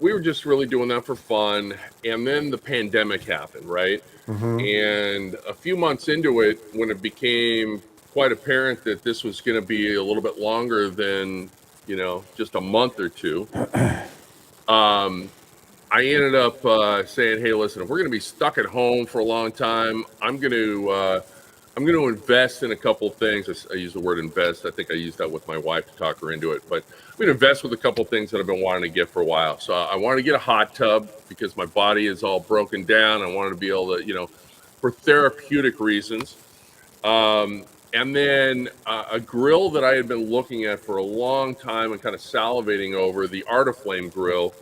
We were just really doing that for fun, and then the pandemic happened, right? And a few months into it, when it became quite apparent that this was going to be a little bit longer than just a month or two, I ended up saying, "Hey, listen, if we're going to be stuck at home for a long time, I'm going to invest in a couple of things." I use the word invest. I think I used that with my wife to talk her into it. But I'm going to invest with a couple of things that I've been wanting to get for a while. So I wanted to get a hot tub because my body is all broken down. I wanted to be able to, for therapeutic reasons. And then a grill that I had been looking at for a long time and kind of salivating over, the Art of Flame grill.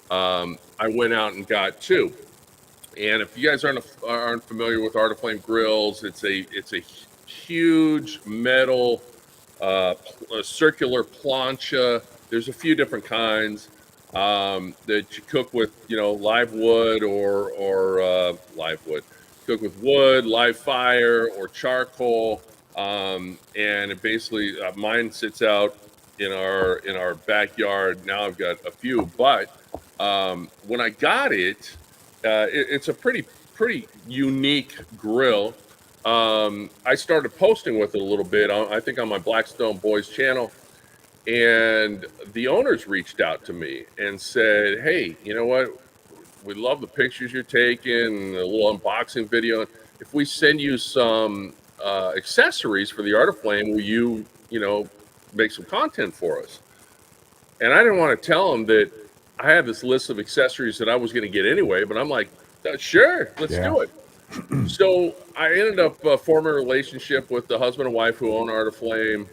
I went out and got two. And if you guys aren't familiar with Art of Flame grills, it's a huge metal circular plancha. There's a few different kinds that you cook with, live wood or live wood. Cook with wood, live fire, or charcoal. And it basically mine sits out in our backyard. Now I've got a few, but when I got it, it's a pretty unique grill. I started posting with it a little bit. I think on my Blackstone Boys channel, and the owners reached out to me and said, "Hey, you know what? We love the pictures you're taking, a little unboxing video. If we send you some accessories for the Art of Flame, will you make some content for us?" And I didn't want to tell them that I had this list of accessories that I was going to get anyway, but I'm like, sure, let's Yeah. do it. So I ended up forming a relationship with the husband and wife who own Art of Flame.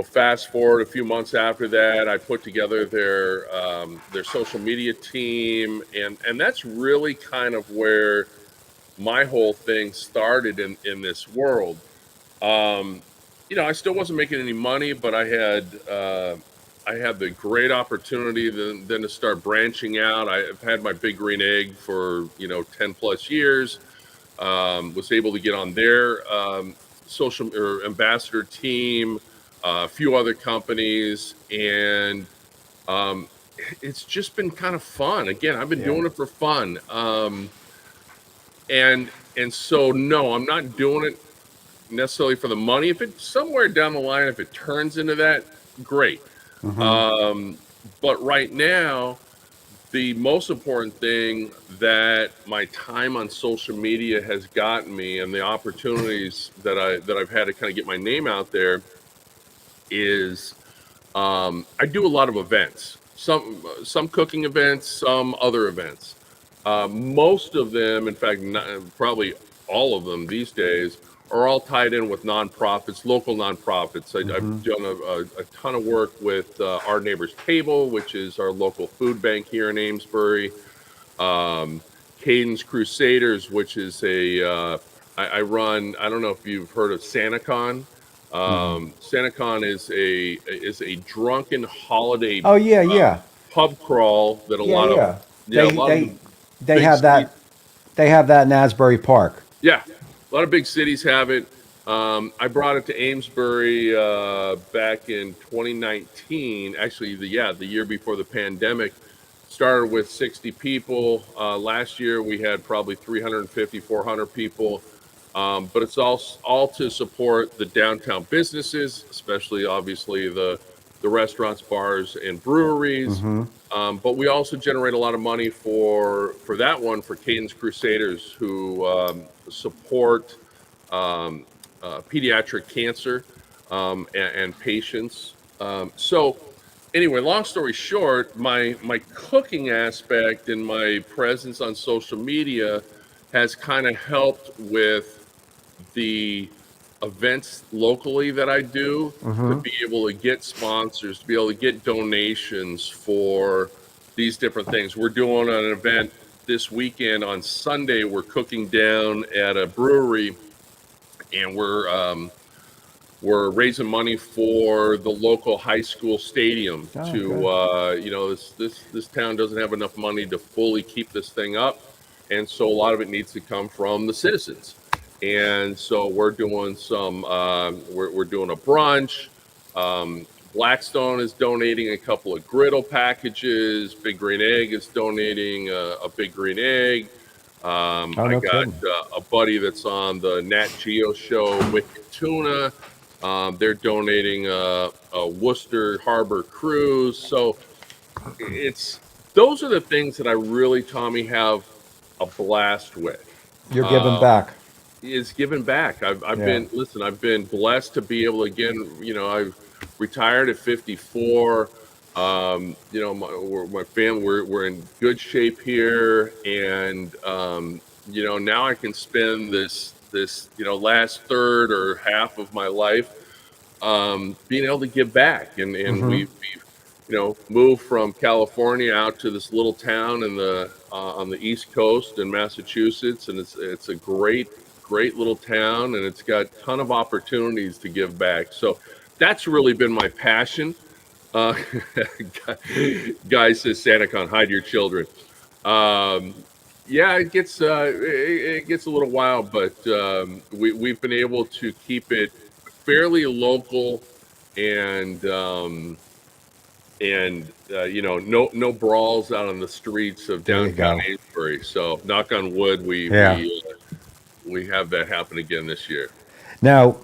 Fast forward a few months after that, I put together their social media team, and that's really kind of where my whole thing started in this world. I still wasn't making any money, but I had the great opportunity then to start branching out. I've had my Big Green Egg for 10 plus years. Was able to get on their social or ambassador team, a few other companies, and it's just been kind of fun. Again, I've been Yeah. doing it for fun, and so no, I'm not doing it necessarily for the money. If it somewhere down the line, if it turns into that, great. But right now, the most important thing that my time on social media has gotten me, and the opportunities that I've had to kind of get my name out there, is I do a lot of events, some cooking events, some other events. Most of them, in fact, probably all of them these days, are all tied in with nonprofits, local nonprofits. I've done a ton of work with Our Neighbor's Table, which is our local food bank here in Amesbury. Cadence Crusaders, which is I run. I don't know if you've heard of SantaCon. SantaCon is a drunken holiday Oh yeah, yeah, pub crawl that a yeah, lot of yeah. yeah, a They lot of they the they big have cities, that. They have that in Asbury Park. yeah, a lot of big cities have it. I brought it to Amesbury back in 2019. Actually, the year before the pandemic. Started with 60 people. Last year we had probably 350, 400 people. But it's all to support the downtown businesses, especially obviously the restaurants, bars, and breweries. But we also generate a lot of money for that one for Cadence Crusaders, who support um, pediatric cancer and patients. So anyway, long story short, my cooking aspect and my presence on social media has kind of helped with the events locally that I do to be able to get sponsors, to be able to get donations for these different things. We're doing an event this weekend on Sunday. We're cooking down at a brewery, and we're raising money for the local high school stadium Oh, good. to this town doesn't have enough money to fully keep this thing up, and so a lot of it needs to come from the citizens. And so we're doing we're doing a brunch. Blackstone is donating a couple of griddle packages. Big Green Egg is donating a big green egg. Oh, I no got kidding. a buddy that's on the Nat Geo show, Wicked Tuna. They're donating a Worcester Harbor cruise. So it's those are the things that I really, Tommy, have a blast with. You're giving Um, back. is giving back. I've Yeah. been listen. I've been blessed to be able to again. I've retired at 54. My family we're in good shape here, and now I can spend this last third or half of my life being able to give back, and we've moved from California out to this little town in the on the East Coast in Massachusetts, and it's a great little town, and it's got a ton of opportunities to give back. So that's really been my passion. Uh, guy says SantaCon, hide your children. Um, yeah, it gets a little wild, but we've been able to keep it fairly local, and no brawls out on the streets of There you downtown go. Amesbury. So knock on wood, Yeah. we have that happen again this year. Now,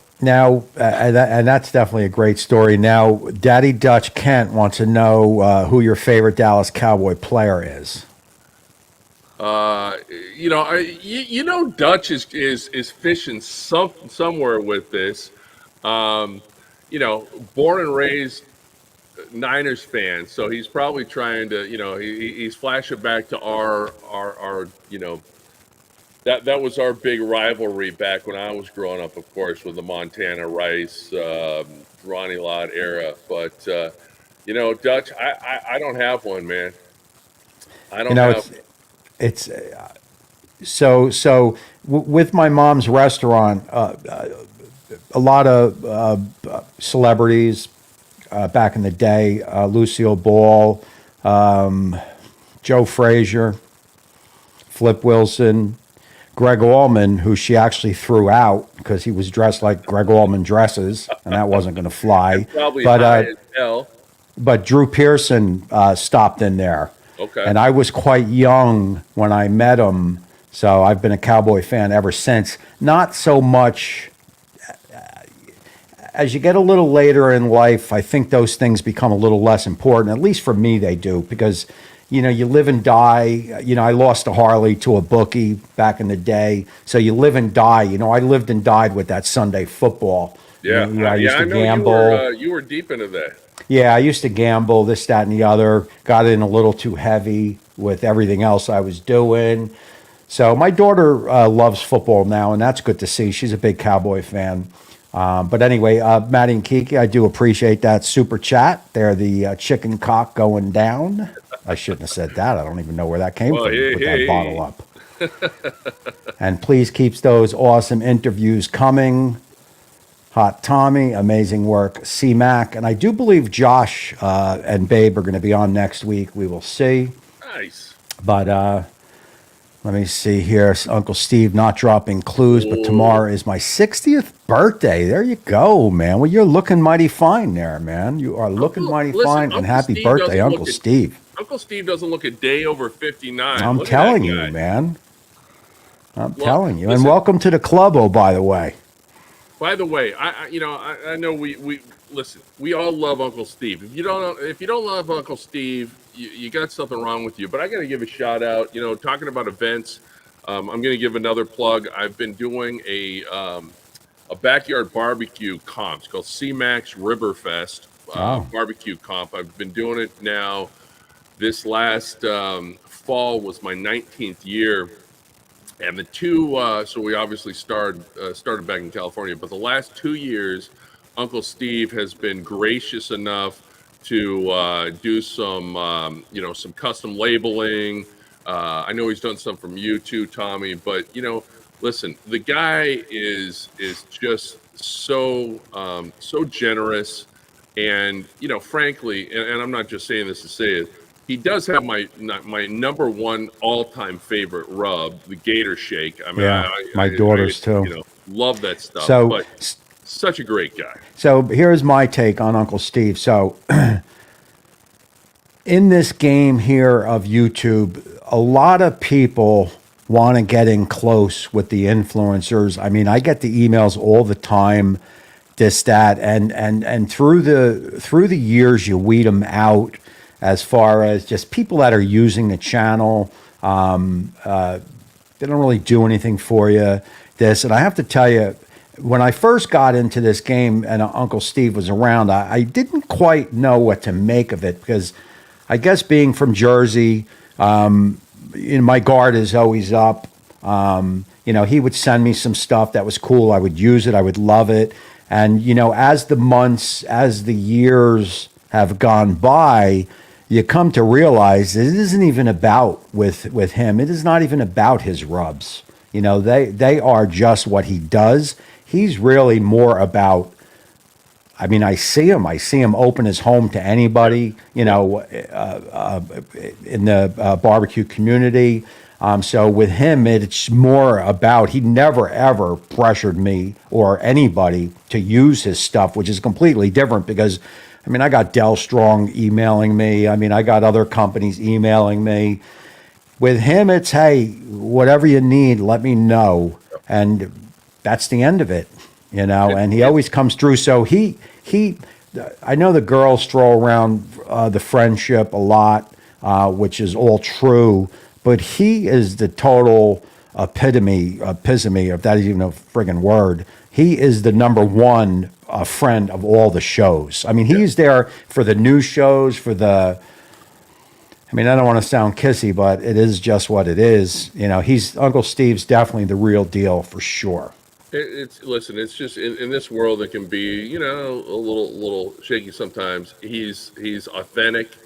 and that's definitely a great story. Now, Daddy Dutch Kent wants to know who your favorite Dallas Cowboy player is. Dutch is fishing somewhere with this. Um, Born and raised Niners fan, so he's probably trying to, he's flashing back to our that was our big rivalry back when I was growing up, of course, with the Montana Rice, Ronnie Lott era. But Dutch, I don't have one, man. I You don't know, have. it's with my mom's restaurant, a lot of celebrities back in the day, Lucille Ball, Joe Frazier, Flip Wilson, Greg Allman, who she actually threw out because he was dressed like Greg Allman dresses, and that wasn't going to fly. Probably But high as hell. but Drew Pearson stopped in there, Okay. and I was quite young when I met him, so I've been a Cowboy fan ever since. Not so much as you get a little later in life, I think those things become a little less important. At least for me, they do, because you live and die. I lost a Harley to a bookie back in the day, so you live and die. I lived and died with that Sunday football. Yeah, I yeah, used I to know gamble. you were deep into that. Yeah, I used to gamble, this, that, and the other. Got in a little too heavy with everything else I was doing. So my daughter loves football now, and that's good to see. She's a big Cowboy fan. But anyway, Maddie and Kiki, I do appreciate that super chat. They're the chicken cock going down. I shouldn't have said that. I don't even know where that came Well, from hey, with that bottle hey. up. And please keep those awesome interviews coming. Hot Tommy, amazing work. Cmac, and I do believe Josh and Babe are going to be on next week. We will see. Nice. But let me see here. Uncle Steve not dropping clues, but Oh, tomorrow is my 60th birthday. There you go, man. Well, you're looking mighty fine there, man. You are looking mighty fine, and Uncle happy Steve birthday, doesn't Uncle look Steve. Uncle Steve doesn't look a day over 59. I'm Look at that telling you, guy. man. I'm Well, telling you. And listen. welcome to the club, oh, by the way. By the way, I know we listen. We all love Uncle Steve. If you don't love Uncle Steve, you got something wrong with you. But I got to give a shout out. Talking about events, I'm going to give another plug. I've been doing a backyard barbecue comp. It's called Cmac's Riverfest Oh, barbecue comp. I've been doing it now. This last fall was my 19th year. And the two, so we obviously started back in California, but the last 2 years, Uncle Steve has been gracious enough to do some custom labeling. I know he's done some from you too, Tommy, but listen, the guy is just so generous, and frankly, and I'm not just saying this to say it, he does have my number one all time favorite rub, the Gator Shake. I mean, yeah. My daughters, too. love that stuff. So, But such a great guy. so here's my take on Uncle Steve. So, in this game here of YouTube, a lot of people want to get in close with the influencers. I mean, I get the emails all the time, this, that, and through the years, you weed them out as far as just people that are using the channel. They don't really do anything for you. This, and I have to tell you, when I first got into this game and Uncle Steve was around, I didn't quite know what to make of it because I guess being from Jersey, my guard is always up. He would send me some stuff that was cool. I would use it. I would love it. And, as the months, as the years have gone by, you come to realize it isn't even about with him. It is not even about his rubs. They are just what he does. He's really more about. I mean, I see him open his home to anybody. In the barbecue community. So with him, it's more about. He never ever pressured me or anybody to use his stuff, which is completely different because. I mean, I got Dell Strong emailing me. I mean, I got other companies emailing me. With him, it's, hey, whatever you need, let me know. And that's the end of it, and he always comes through. So I know the girls throw around the friendship a lot, which is all true, but he is the total epitome, if that is even a friggin' word. He is the number one friend of all the shows. I mean, he's there for the new shows, I mean, I don't want to sound kissy, but it is just what it is. Uncle Steve's definitely the real deal for sure. Listen. It's just in this world it can be a little shaky sometimes. He's authentic.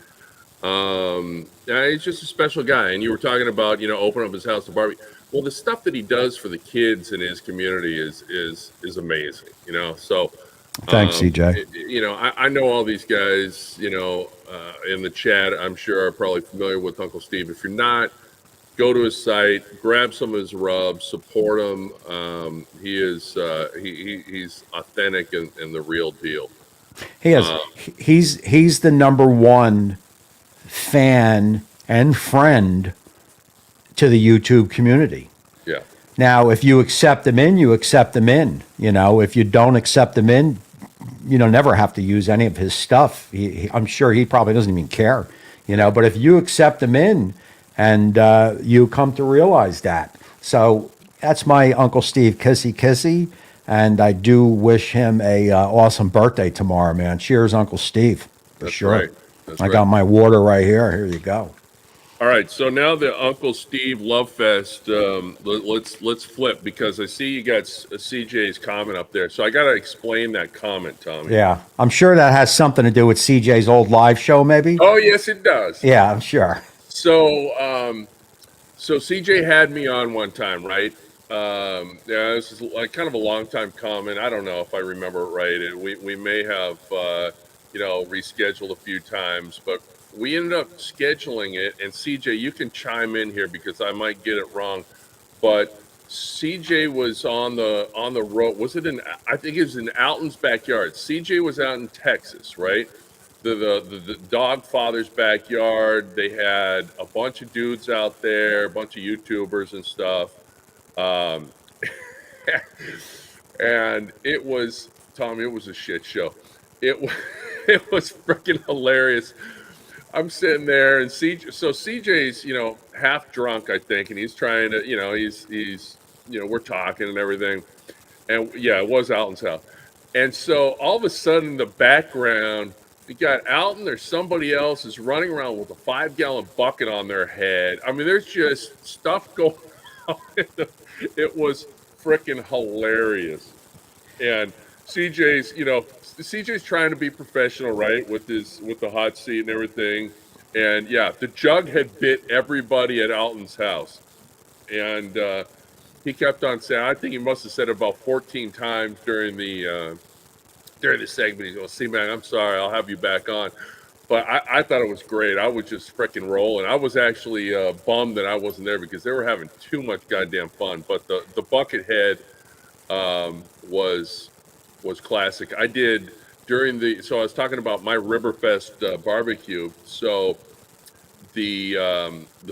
Yeah, he's just a special guy. And you were talking about open up his house to barbecue. Well, the stuff that he does for the kids in his community is amazing. So Thanks, CJ. I know all these guys. In the chat, I'm sure are probably familiar with Uncle Steve. If you're not, go to his site, grab some of his rubs, support him. He's authentic and the real deal. He is. He's the number one fan and friend to the YouTube community. Yeah. Now, if you accept them in, you accept them in. If you don't accept them in, never have to use any of his stuff. I'm sure he probably doesn't even care. But if you accept them in, and you come to realize that, so that's my Uncle Steve kissy kissy. And I do wish him a awesome birthday tomorrow, man. Cheers, Uncle Steve, for That's sure. right. That's I right. got my water right here. Here you go. All right, so now the Uncle Steve Love Fest. Let's flip because I see you got CJ's comment up there. So I got to explain that comment, Tommy. Yeah, I'm sure that has something to do with CJ's old live show, maybe. Oh yes, it does. Yeah, I'm sure. So so CJ had me on one time, right? Yeah, this is like kind of a long time comment. I don't know if I remember it right. We may have rescheduled a few times, but we ended up scheduling it. And CJ, you can chime in here because I might get it wrong, but CJ was on the road. Was it in? I think it was in Alton's backyard. CJ was out in Texas, right? The dog father's backyard. They had a bunch of dudes out there, a bunch of YouTubers and stuff. Um, and it was, Tom, it was a shit show. It was, it was freaking hilarious. I'm sitting there and CJ's, half drunk, I think, and he's trying to, he's, we're talking and everything. And yeah, it was Alton's house. And so all of a sudden in the background, you got Alton or somebody else is running around with a 5-gallon bucket on their head. I mean, there's just stuff going on. It was freaking hilarious. And CJ's trying to be professional, right? With the hot seat and everything. And yeah, the jug had bit everybody at Alton's house. And he kept on saying, I think he must have said it about 14 times during the segment. He goes, "Cmac, I'm sorry, I'll have you back on." But I thought it was great. I was just freaking rolling. I was actually bummed that I wasn't there because they were having too much goddamn fun. But the bucket head was classic. I did so I was talking about my Riverfest barbecue. So the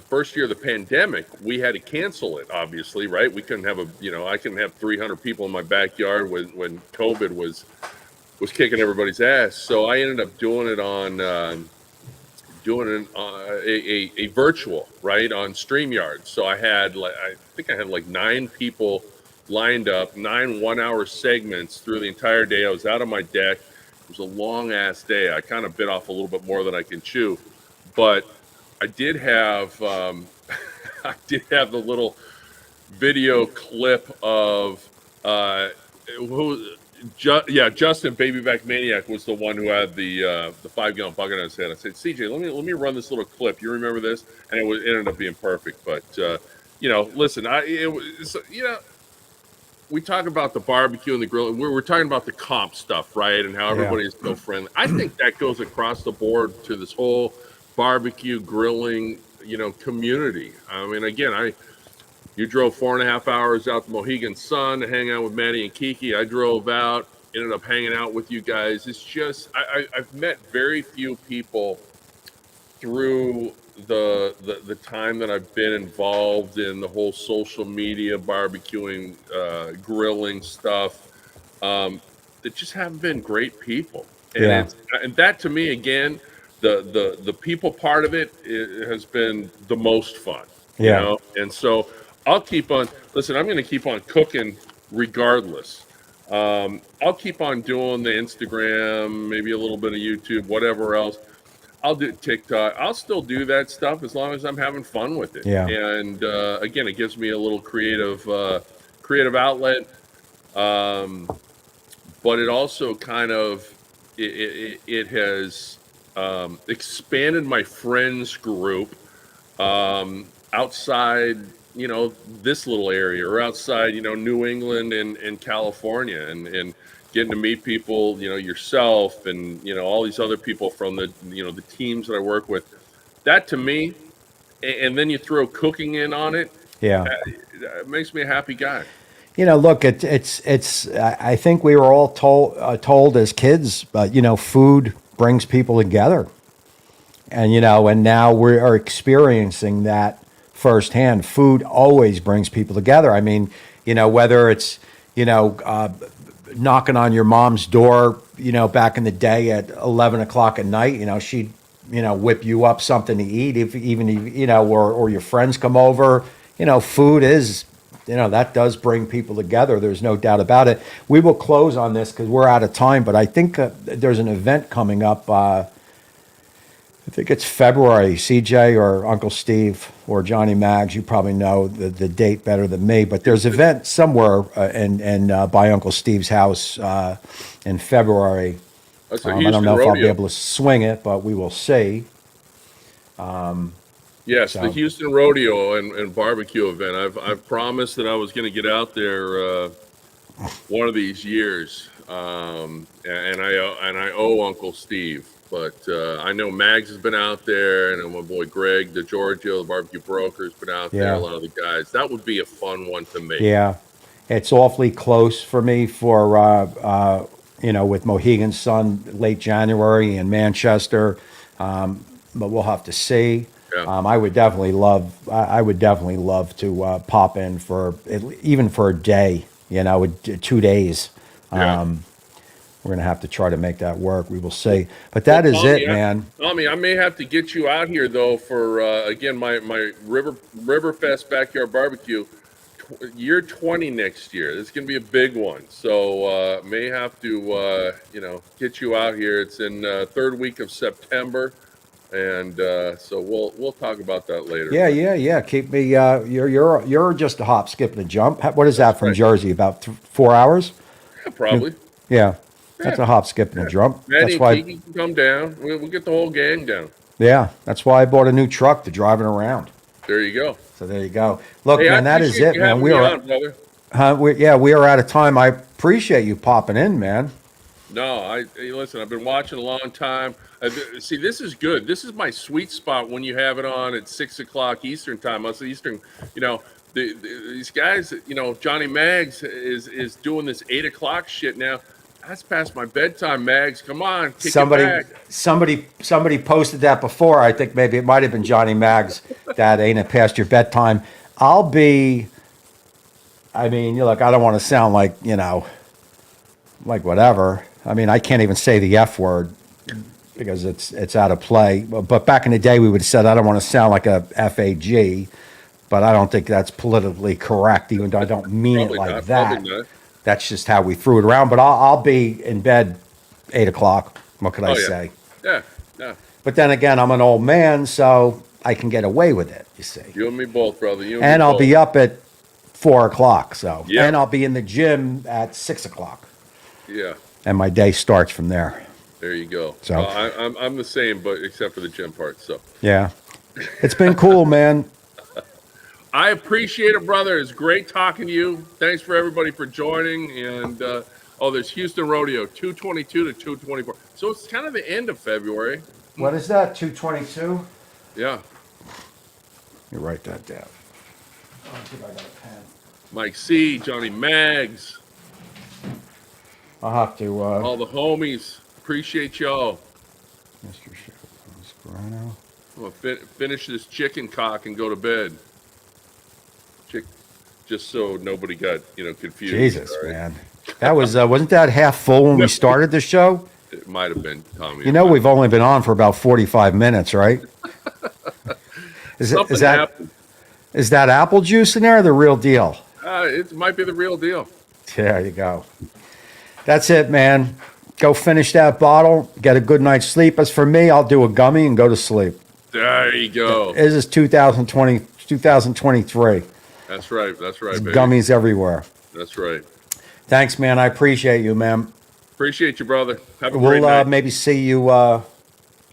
first year of the pandemic, we had to cancel it, obviously, right? We couldn't have I couldn't have 300 people in my backyard when COVID was kicking everybody's ass. So I ended up doing it on a virtual, right, on StreamYard. So I think I had like 9 people lined up, 9 1-hour segments through the entire day. I was out on my deck. It was a long ass day. I kind of bit off a little bit more than I can chew, but I did have the little video clip of Justin Babyback Maniac was the one who had the 5-gallon bucket on his head. I said, CJ, let me run this little clip. You remember this? And it ended up being perfect. But listen, we talk about the barbecue and the grill, and we're talking about the comp stuff, right? And how everybody is so friendly. I think that goes across the board to this whole barbecue grilling, community. I mean, again, you drove 4.5 hours out to Mohegan Sun to hang out with Maddie and Kiki. I drove out, ended up hanging out with you guys. It's just I've met very few people through the time that I've been involved in the whole social media barbecuing, grilling stuff, that just haven't been great people. And and that to me, again, the people part of it has been the most fun, and so I'll keep on. Listen, I'm going to keep on cooking regardless. I'll keep on doing the Instagram, maybe a little bit of YouTube, whatever else. I'll do TikTok. I'll still do that stuff as long as I'm having fun with it. Yeah. And again, it gives me a little creative outlet. But it also kind of it has expanded my friends group outside, this little area, or outside, New England and California, and getting to meet people, yourself and, all these other people from the teams that I work with. That to me, and then you throw cooking in on it. Yeah. It makes me a happy guy. Look, it's. I think we were all told as kids, food brings people together, and now we are experiencing that firsthand. Food always brings people together. I mean, whether it's knocking on your mom's door, back in the day at 11 o'clock at night, she'd whip you up something to eat, or your friends come over. Food is that does bring people together. There's no doubt about it. We will close on this because we're out of time, but I think there's an event coming up. I think it's February. CJ or Uncle Steve or Johnny Maggs, you probably know the date better than me, but there's an event somewhere by Uncle Steve's house in February. That's a I Houston don't know if I'll be rodeo. able to swing it, but we will see. Yes, So- the Houston rodeo and barbecue event. I've promised that I was going to get out there one of these years, and I owe Uncle Steve. But I know Mags has been out there, and my boy Greg, the Giorgio, the barbecue broker, has been out there. Yeah. A lot of the guys. That would be a fun one to make. Yeah, it's awfully close for me with Mohegan's Son late January in Manchester, but we'll have to see. Yeah. I would definitely love. I would definitely love to pop in even for a day. 2 days. Yeah. We're gonna have to try to make that work. We will see. But that is Tommy, it, man. Tommy, I may have to get you out here though for again my Riverfest backyard barbecue. Year 20 next year. This is going to be a big one. So may have to get you out here. It's in third week of September, and so we'll talk about that later. Yeah. Keep me. You're just a hop, skip, and a jump. What is that from right. Jersey? About 4 hours? Yeah, probably. Yeah. That's a hop, skip, and a jump. Maddie That's and why. Kiki can come down. We'll get the whole gang down. Yeah, that's why I bought a new truck to drive it around. There you go. So there you go. Look, Hey, man, I that is appreciate it, you man. having We me are, on, brother. we are out of time. I appreciate you popping in, man. No, hey, listen, I've been watching a long time. See, this is good. This is my sweet spot when you have it on at 6:00 Eastern time. Us Eastern, these guys, Johnny Maggs is doing this 8:00 shit now. That's past my bedtime, Maggs. Come on, kick it back. Somebody posted that before. I think maybe it might have been Johnny Maggs. That ain't it past your bedtime. I don't want to sound like whatever. I mean, I can't even say the F word because it's out of play. But back in the day, we would have said, I don't want to sound like a FAG, but I don't think that's politically correct, even though I don't mean Probably it like not, that. probably not. That's just how we threw it around. But I'll be in bed 8:00. What could I Oh, yeah. say? Yeah. But then again, I'm an old man, so I can get away with it, you see. You and me both, brother. You and And me I'll both. be up at 4:00, so. Yeah. And I'll be in the gym at 6:00. Yeah. And my day starts from there. There you go. So- I'm the same, but except for the gym part. So Yeah. It's been cool, man. I appreciate it, brother. It's great talking to you. Thanks for everybody for joining. And there's Houston Rodeo, 222 to 224. So it's kind of the end of February. What is that, 222? Yeah. You write that down. Oh, I think I got a pen. Mike C, Johnny Maggs, I'll have to, all the homies. Appreciate y'all. Mr. Scarano. I'm gonna finish this chicken cock and go to bed. Just so nobody got confused. Jesus, all right? man. That was, wasn't that half full when we started the show? It might have been, Tommy. We've only been on for about 45 minutes, right? Something happened. Is that apple juice in there or the real deal? It might be the real deal. There you go. That's it, man. Go finish that bottle, get a good night's sleep. As for me, I'll do a gummy and go to sleep. There you go. This is 2023. That's right. That's right, baby. Gummies everywhere. That's right. Thanks, man. I appreciate you, man. Appreciate you, brother. Have a great We'll night. maybe see you at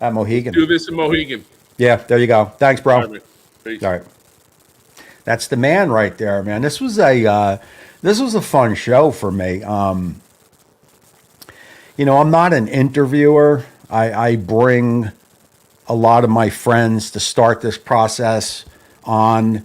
Mohegan. Do this in Mohegan. Yeah, there you go. Thanks, bro. All right, man. Peace. All right. That's the man right there, man. This was a fun show for me. I'm not an interviewer. I bring a lot of my friends to start this process on.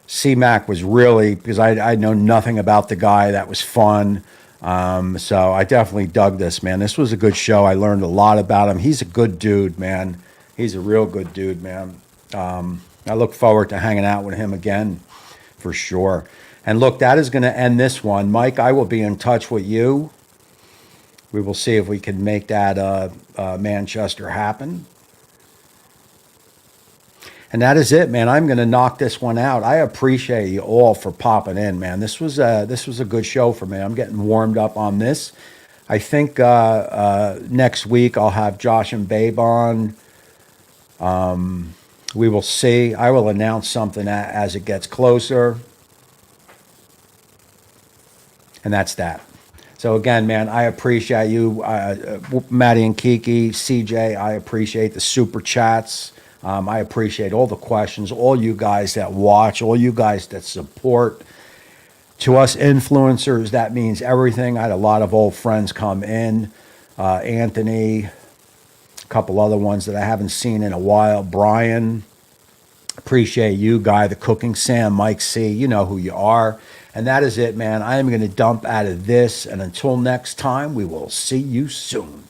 Cmac was really, because I know nothing about the guy. That was fun. So I definitely dug this, man. This was a good show. I learned a lot about him. He's a good dude, man. He's a real good dude, man. I look forward to hanging out with him again for sure. And look, that is going to end this one. Mike, I will be in touch with you. We will see if we can make that Manchester happen. And that is it, man. I'm going to knock this one out. I appreciate you all for popping in, man. This was a good show for me. I'm getting warmed up on this. I think next week I'll have Josh and Babe on. We will see. I will announce something as it gets closer. And that's that. So again, man, I appreciate you, Maddie and Kiki, CJ. I appreciate the super chats. I appreciate all the questions, all you guys that watch, all you guys that support. To us influencers, that means everything. I had a lot of old friends come in. Anthony, a couple other ones that I haven't seen in a while. Brian, appreciate you, Guy the Cooking, Sam, Mike C. You know who you are. And that is it, man. I am going to dump out of this. And until next time, we will see you soon.